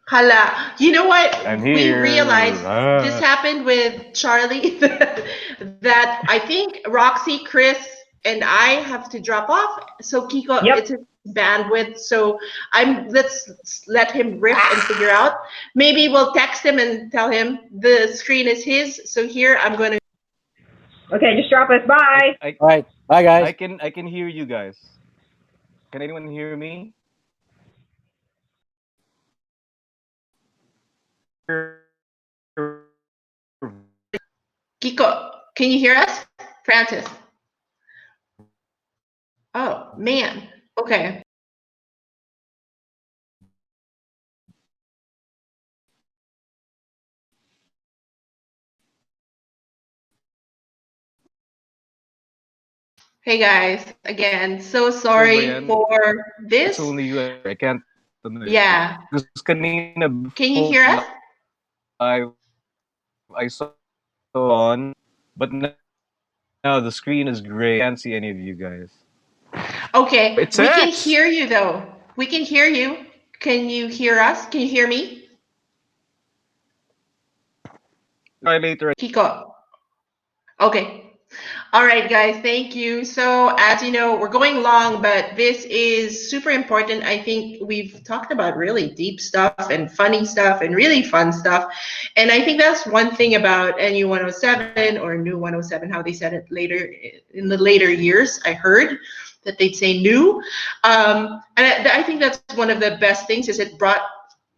Hala, you know what? I'm We here. realized this happened with Charlie that I think Roxy, Cris, and I have to drop off. So Kiko, it's his bandwidth. So let's let him riff and figure out. Maybe we'll text him and tell him the screen is his. So here I'm going to. Okay, just drop us. Bye. All right. Bye, guys. I can hear you guys. Can anyone hear me? Kiko, can you hear us? Francis. Oh, man. Okay. Hey guys, again, so sorry for this. It's only you. I can't. Yeah. Can you hear us? I saw on, but now the screen is gray. I can't see any of you guys. Okay, It's we can X. hear you though. We can hear you. Can you hear us? Can you hear me? Try later. Kiko. Okay. All right, guys, thank you. So, as you know, we're going long, but this is super important. I think we've talked about really deep stuff and funny stuff and really fun stuff. And I think that's one thing about NU 107 or New 107, how they said it later in the later years. I heard that they'd say new. And I think that's one of the best things is it brought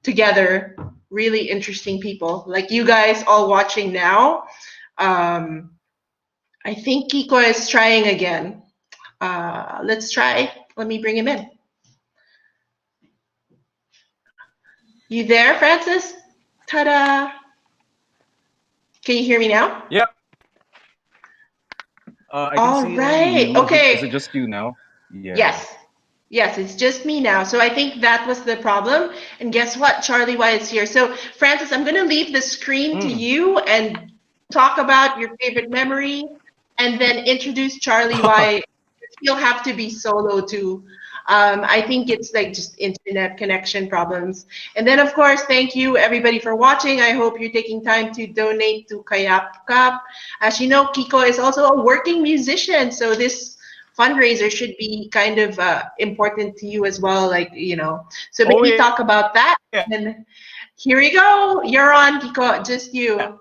together really interesting people like you guys all watching now. I think Kiko is trying again. Let's try. Let me bring him in. You there, Francis? Ta-da! Can you hear me now? Yep. I can All see right. you. Okay. Is it just you now? Yeah. Yes. Yes, it's just me now. So I think that was the problem. And guess what? Charlie Y is here. So Francis, I'm going to leave the screen to you and talk about your favorite memory and then introduce Charlie Y. He'll have to be solo too. I think it's like just internet connection problems. And then, of course, thank you everybody for watching. I hope you're taking time to donate to Kayakap. As you know, Kiko is also a working musician. So this fundraiser should be kind of important to you as well. Like, you know, so maybe talk about that. Yeah. And here we go. You're on, Kiko, just you.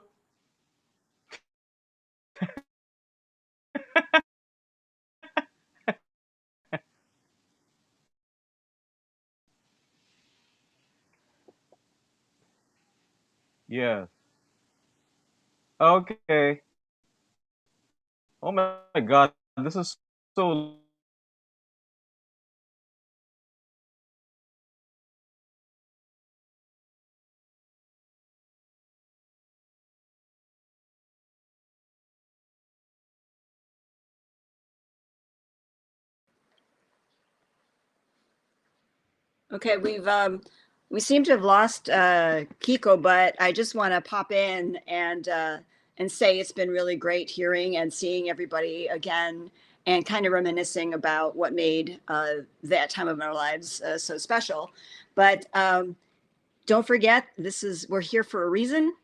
Yeah. Okay. Oh my God, this is so. Okay, we seem to have lost Kiko, but I just want to pop in and say it's been really great hearing and seeing everybody again and kind of reminiscing about what made that time of our lives so special. But don't forget, we're here for a reason.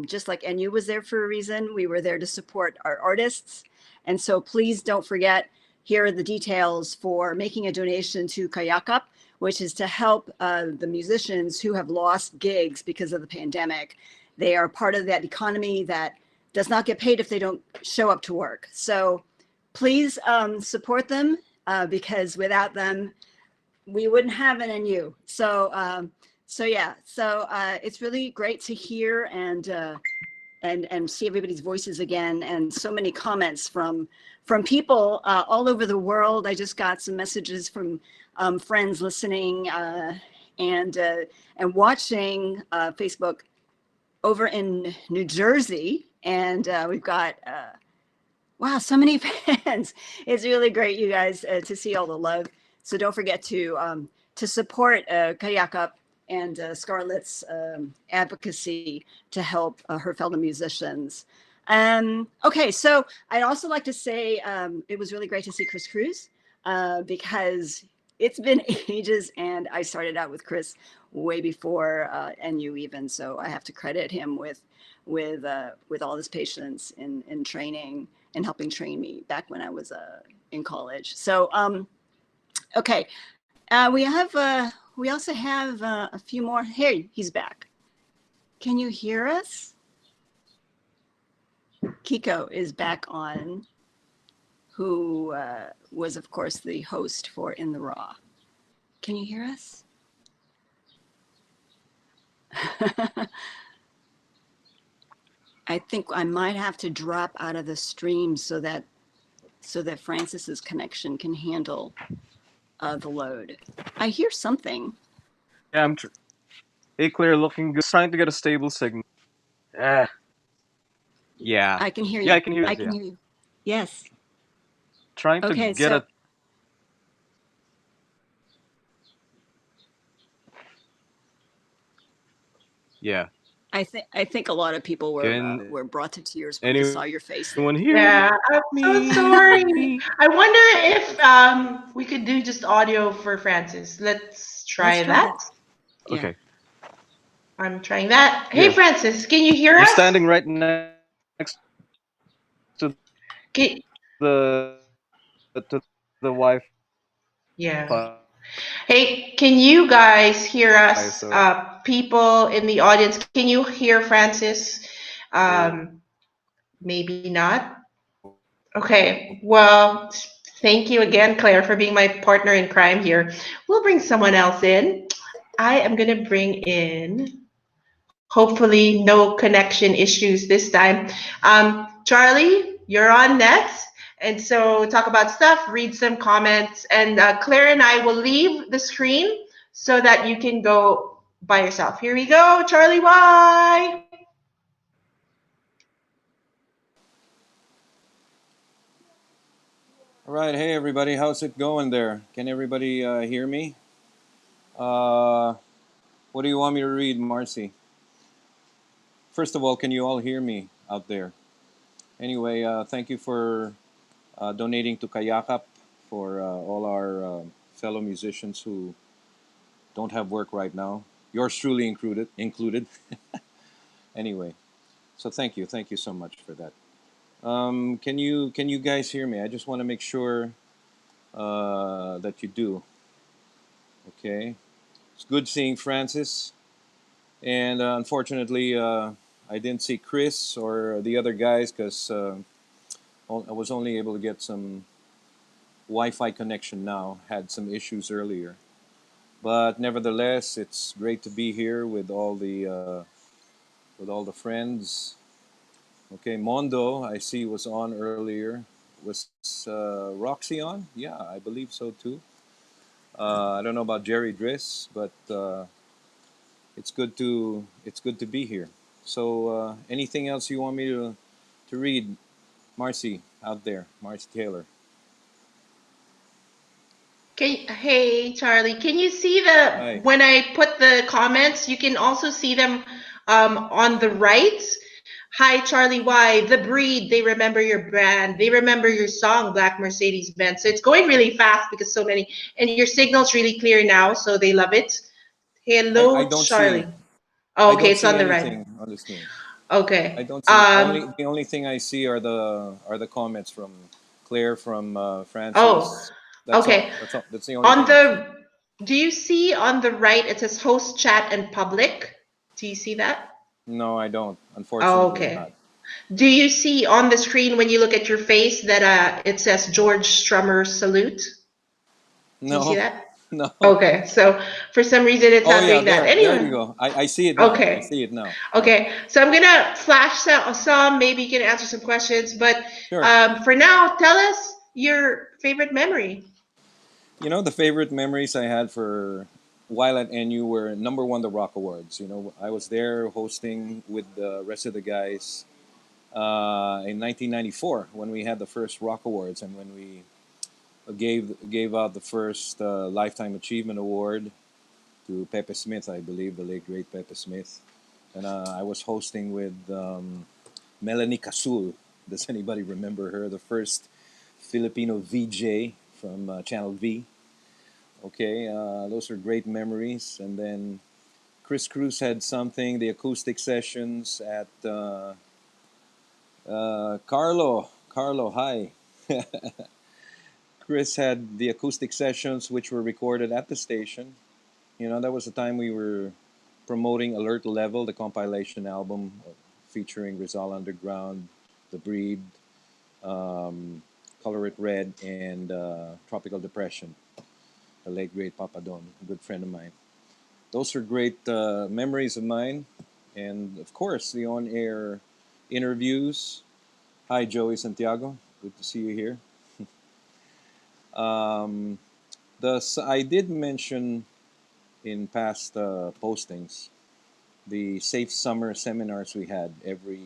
Just like NU was there for a reason, we were there to support our artists. And so please don't forget, here are the details for making a donation to Kayakap, which is to help the musicians who have lost gigs because of the pandemic. They are part of that economy that does not get paid if they don't show up to work. So please support them because without them, we wouldn't have an NU. So yeah, it's really great to hear and see everybody's voices again, and so many comments from people all over the world. I just got some messages from friends listening and watching Facebook over in New Jersey, and we've got wow, so many fans. It's really great, you guys, to see all the love. So don't forget to support Kayakap and Skarlet's advocacy to help her fellow musicians. Okay, so I'd also like to say it was really great to see Cris Cruz because it's been ages, and I started out with Cris way before NU even, so I have to credit him with all his patience in training and helping train me back when I was in college. So okay, we also have a few more. Hey, he's back. Can you hear us? Kiko is back on, who was, of course, the host for In the Raw. Can you hear us? I think I might have to drop out of the stream so that Francis's connection can handle the load. I hear something. Yeah, hey, clear, looking good. Trying to get a stable signal. Yeah. I can hear you. Yeah, I can hear you. I can hear you. Yes. Trying to get a. Yeah. I think a lot of people were brought to tears when they saw your face. Yeah, I'm so sorry. I wonder if we could do just audio for Francis. Let's try that. Okay. I'm trying that. Hey, Francis, can you hear I'm us? standing right next to Okay. to the Wi-Fi. Yeah. Hey, can you guys hear us? So People in the audience, can you hear Francis? Maybe not. Okay. Well, thank you again, Claire, for being my partner in crime here. We'll bring someone else in. I am going to bring in, hopefully, no connection issues this time. Charlie, you're on next. And so talk about stuff, read some comments, and Claire and I will leave the screen so that you can go by yourself. Here we go, Charlie Y. All right, hey everybody, how's it going there? Can everybody hear me? What do you want me to read, Marcie? First of all, can you all hear me out there? Anyway, thank you for donating to Kayakap for all our fellow musicians who don't have work right now. Yours truly included. Anyway, so thank you so much for that. Can you guys hear me? I just want to make sure that you do. Okay, it's good seeing Francis, and unfortunately, I didn't see Cris or the other guys because I was only able to get some Wi-Fi connection now. Had some issues earlier, but nevertheless, it's great to be here with all the friends. Okay, Mondo, I see was on earlier. Was Roxy on? Yeah, I believe so too. I don't know about Gerry Dris, but it's good to be here. So, anything else you want me to read, Marcie out there, Marcie Taylor? Hey, Charlie, can you see the, Hi. when I put the comments, you can also see them on the right. Hi, Charlie Y. The Breed, they remember your brand. They remember your song, Black Mercedes Benz. So it's going really fast because so many, and your signal's really clear now, so they love it. I Hello, don't see Charlie. Oh, I okay, don't it's see on the right. anything on the screen. I Okay. don't see the only thing I see are the comments from Claire, from Oh, Francis. That's all. okay. That's all. That's the only On thing I see. the, do you see on the right, it says host, chat, and public? Do you see that? No, I don't. Oh, Unfortunately okay. not. Do you see on the screen when you look at your face that it says George Strummer salute? Do you see No, that? no. Okay, so for some reason it's Oh not yeah, doing that. there you Anyway, go. I see it now. I okay. see it now. Yeah. Okay, so I'm gonna flash some, maybe you can answer some questions, but Sure. for now, tell us your favorite memory. The favorite memories I had for while at NU were number one, the Rock Awards. I was there hosting with the rest of the guys in 1994 when we had the first Rock Awards and when we gave out the first Lifetime Achievement Award to Pepe Smith, I believe, the late great Pepe Smith. And I was hosting with Melanie Casul. Does anybody remember her? The first Filipino VJ from Channel V. Okay, those are great memories. And then Chris Cruz had something, the acoustic sessions at Carlo. Carlo, hi. Chris had the acoustic sessions which were recorded at the station. That was the time we were promoting Alert Level, the compilation album featuring Rizal Underground, The Breed, Color It Red, and Tropical Depression, the late great Papa Don, a good friend of mine. Those are great memories of mine. And of course, the on air interviews. Hi, Joey Santiago. Good to see you here. Um, I did mention in past postings the Safe Summer seminars we had every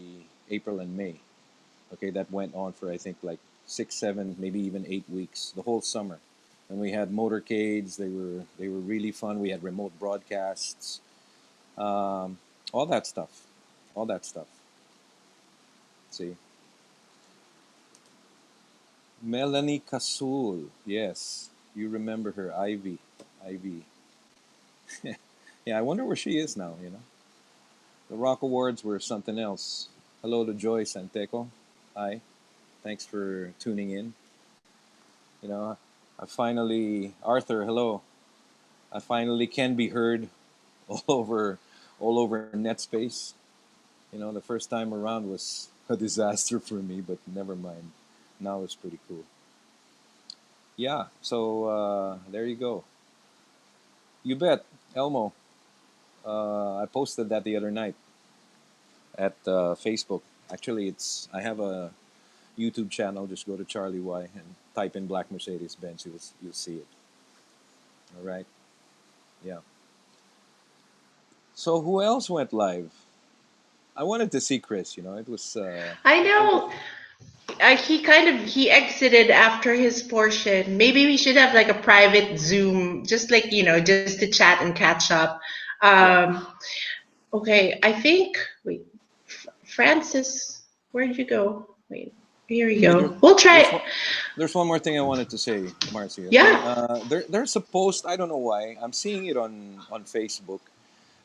April and May. Okay, that went on for I think like 6, 7, maybe even 8 weeks, the whole summer. And we had motorcades. They were really fun. We had remote broadcasts, um, all that stuff, all that stuff. See, Melanie Casul, yes, you remember her, Ivy, Ivy. Yeah, I wonder where she is now. The Rock Awards were something else. Hello to Joy Santeco. Hi. Thanks for tuning in. You know, I finally, Arthur, hello. I finally can be heard all over, all over net space. You know, the first time around was a disaster for me, but never mind. Now it's pretty cool. Yeah, so there you go. You bet, Elmo. I posted that the other night at Facebook. Actually, it's I have a YouTube channel. Just go to Charlie Y and type in Black Mercedes Benz. You'll see it. All right. Yeah. So who else went live? I wanted to see Cris. You know, it was. I know. He exited after his portion. Maybe we should have like a private Zoom, just like just to chat and catch up. Um, okay, I think. Wait, Francis, where did you go? Wait, here we Hey, go. We'll try it. There's one more thing I wanted to say, Marcie. Okay. Yeah. There's a post. I don't know why. I'm seeing it on Facebook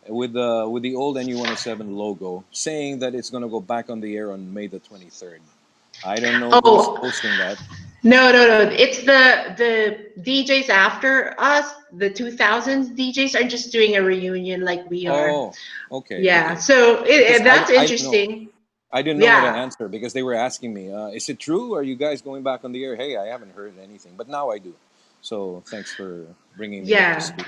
with the old NU107 logo saying that it's gonna go back on the air on May the 23rd. I don't know who's Oh, posting that. no, no, no. It's the DJs after us. The 2000s DJs are just doing a reunion like we are. Oh, okay, Yeah. okay. So Because that's I didn't know. interesting. I didn't know what to Yeah. answer because they were asking me, "Is it true? Are you guys going back on the air?" Hey, I haven't heard anything, but now I do. So thanks for bringing me up to Yeah. speed.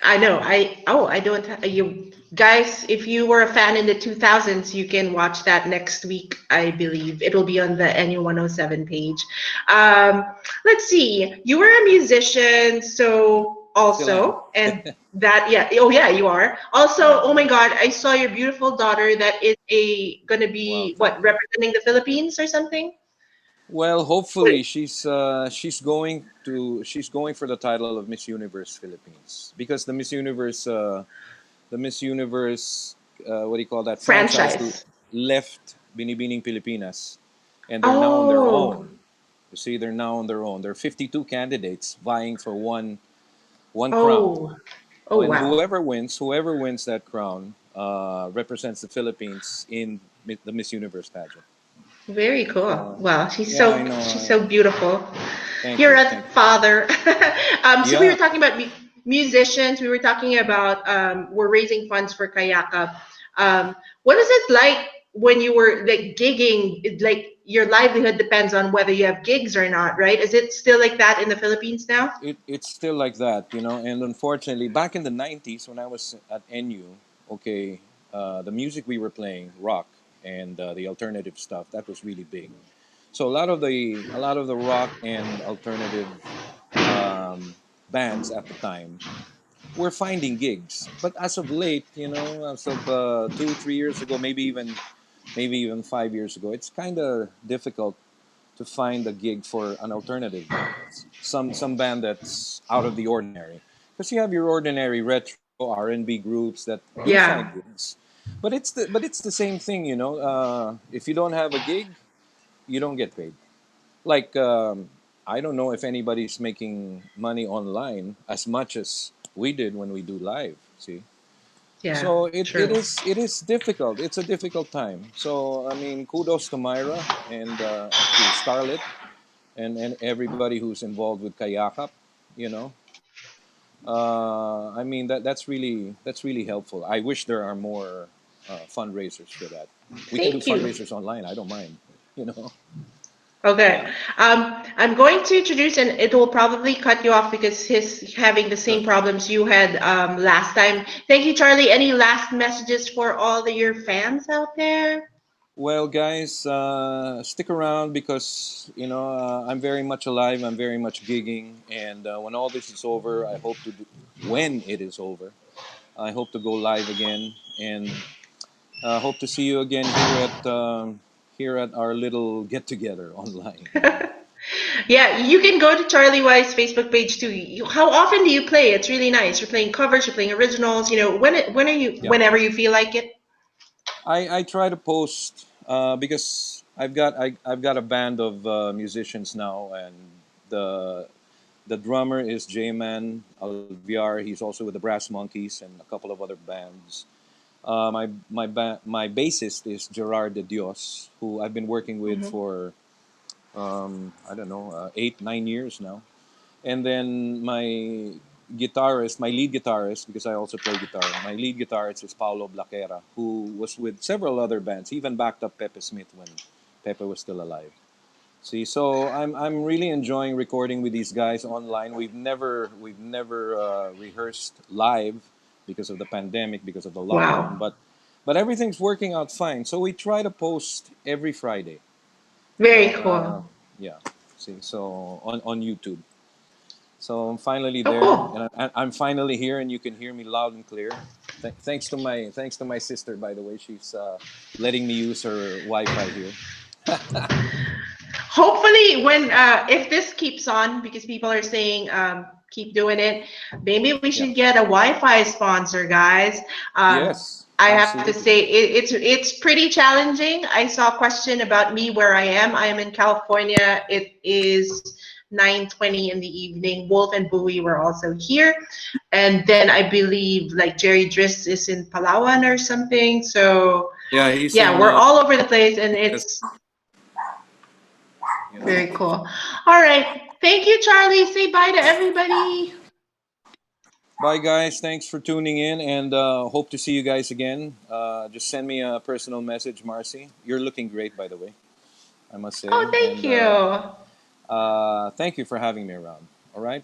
I know. I don't. You guys, if you were a fan in the 2000s, you can watch that next week. I believe it'll be on the NU107 page. Let's see. You were a musician, so Still am. also, and that yeah. Oh yeah, you are. Also, oh my God, I saw your beautiful daughter. That is gonna Wow, be thank what, you. representing the Philippines or something. Well, hopefully she's going for the title of Miss Universe Philippines because the Miss Universe what do you call that Franchise. left Binibining Pilipinas, and they're now on their Oh. own. You see, they're now on their own. There are 52 candidates vying for one crown, Oh. Oh and wow. whoever wins that crown represents the Philippines in the Miss Universe pageant. Very cool. So Wow, yeah, I know. she's so beautiful. Thank You're you, a thank you. father. So we were Yeah. talking about musicians. We were talking about we're raising funds for Kayakap. What is it like when you were like gigging? Like your livelihood depends on whether you have gigs or not, right? Is it still like that in the Philippines now? It's still like that, you know. And unfortunately, back in the '90s when I was at NU, okay, the music we were playing, rock and the alternative stuff, that was really big. So a lot of the rock and alternative bands at the time were finding gigs. But as of late, you know, as of 2 3 years ago, maybe even 5 years ago, it's kind of difficult to find a gig for an alternative band. Some band that's out of the ordinary. Because you have your ordinary retro R&B groups that do find Yeah. gigs, but it's the same thing, you know. If you don't have a gig, you don't get paid. Like I don't know if anybody's making money online as much as we did when we do live. See, Yeah. so True. it is difficult. It's a difficult time. So I mean, kudos to Myra and to Skarlet and everybody who's involved with Kayakap. You know, I mean that's really helpful. I wish there are more fundraisers for that. We can do Thank you. fundraisers online. I don't mind. You know, Okay. yeah. I'm going to introduce, and it will probably cut you off because he's having the Sure. same problems you had last time. Thank you, Charlie. Any last messages for all your fans out there? Well, guys, stick around because you know I'm very much alive. I'm very much gigging, and when all this is over, I hope to do, when it is over, I hope to go live again, and hope to see you again here at our little get together online. You know? Yeah, you can go to Charlie Y's Facebook page too. How often do you play? It's really nice. You're playing covers, you're playing originals. When are you? Yeah, Whenever you feel like it. I try to post because I've got a band of musicians now, and the the drummer is J-Man Alviar. He's also with the Brass Monkeys and a couple of other bands. My bassist is Gerard de Dios, who I've been working with Mhm. for I don't know, 8, 9 years now. And then my guitarist, my lead guitarist, because I also play guitar, my lead guitarist is Paulo Blaquera, who was with several other bands, even backed up Pepe Smith when Pepe was still alive. See, so I'm really enjoying recording with these guys online. We've never rehearsed live because of the pandemic, because of the lockdown, Wow. but everything's working out fine. So we try to post every Friday. You Very know, cool. yeah. See, so on YouTube. So I'm finally Oh, there, cool. and I'm finally here, and you can hear me loud and clear. Thanks to my sister, by the way. She's letting me use her Wi-Fi here. Hopefully, when if this keeps on, because people are saying keep doing it, maybe we Yeah. should get a Wi-Fi sponsor, guys. Yes, I have to absolutely. say it's pretty challenging. I saw a question about me where I am. I am in California. It is 9:20 in the evening. Wolf and Buwi were also here, and then I believe like Gerry Dris is in Palawan or something. So Yeah, he's yeah, in. we're all over the place, and Yes. it's very cool. All right. Thank you, Charlie. Say bye to everybody. Bye, guys. Thanks for tuning in, and hope to see you guys again. Just send me a personal message, Marcie. You're looking great, by the way, I must say. Oh, thank And you. thank you for having me around. All right,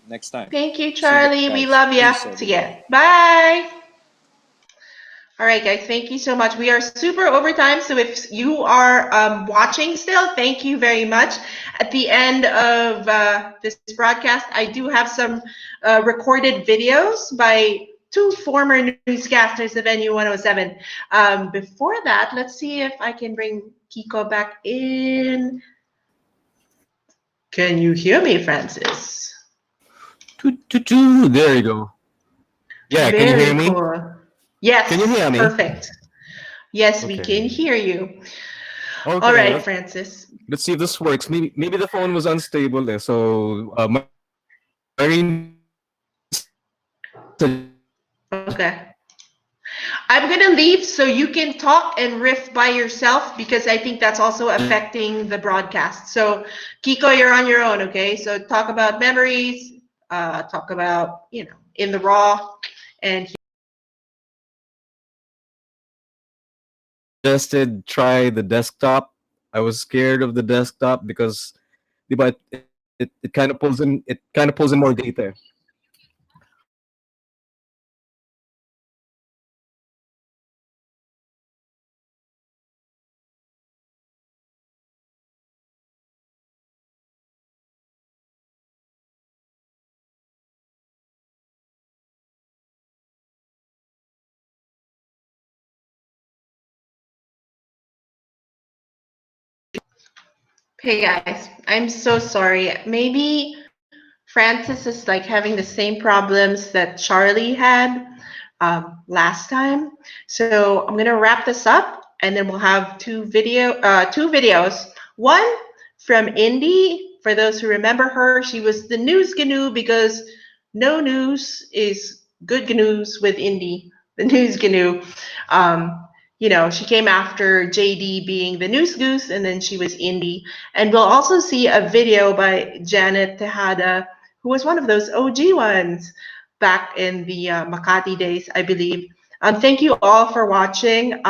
next time. Thank you, See you Charlie. We guys. love ya. Peace, See ya. everybody. Bye. All right, guys. Thank you so much. We are super overtime. So if you are watching still, thank you very much. At the end of this broadcast, I do have some recorded videos by two former newscasters of NU 107. Before that, let's see if I can bring Kiko back in. Can you hear me, Francis? There you go. Yeah, can you hear Very me? cool. Yes, Can you hear me? perfect. Yes, we can Okay. hear you. All Okay. right, Francis. Let's see if this works. Maybe the phone was unstable there. So Myrene Okay. I'm gonna leave so you can talk and riff by yourself because I think that's also affecting the broadcast. So Kiko, you're on your own, okay? So talk about memories, talk about, in the raw, and suggested try the desktop. I was scared of the desktop because but it kind of pulls in more data. hey guys, I'm so sorry. Maybe Francis is like having the same problems that Charlie had last time. So I'm gonna wrap this up, and then we'll have two videos. One from Indy. For those who remember her, she was the news gnu because no news is good news with Indy. The news gnu. She came after JD being the news goose, and then she was Indy. And we'll also see a video by Janet Tejada, who was one of those OG ones back in the Makati days, I believe. Thank you all for watching.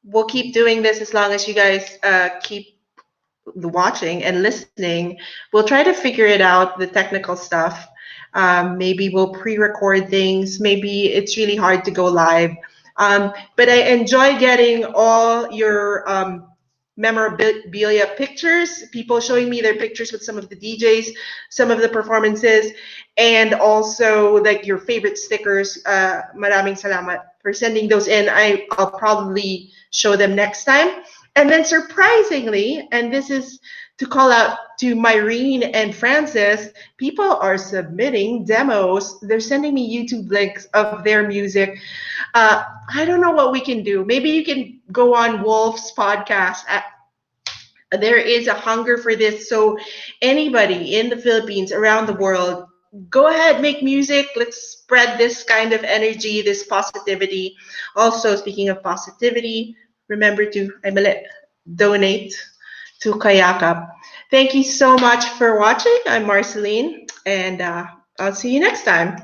We'll keep doing this as long as you guys keep watching and listening. We'll try to figure it out, the technical stuff. Maybe we'll pre-record things. Maybe it's really hard to go live. But I enjoy getting all your memorabilia pictures, people showing me their pictures with some of the DJs, some of the performances, and also like your favorite stickers. Maraming salamat for sending those in. I'll probably show them next time. And then surprisingly, and this is to call out to Myrene and Francis, people are submitting demos. They're sending me YouTube links of their music. I don't know what we can do. Maybe you can go on Wolf's podcast. There is a hunger for this. So anybody in the Philippines, around the world, go ahead, make music. Let's spread this kind of energy, this positivity. Also, speaking of positivity, remember to donate to Kayakap. Thank you so much for watching. I'm Marcelline, and I'll see you next time.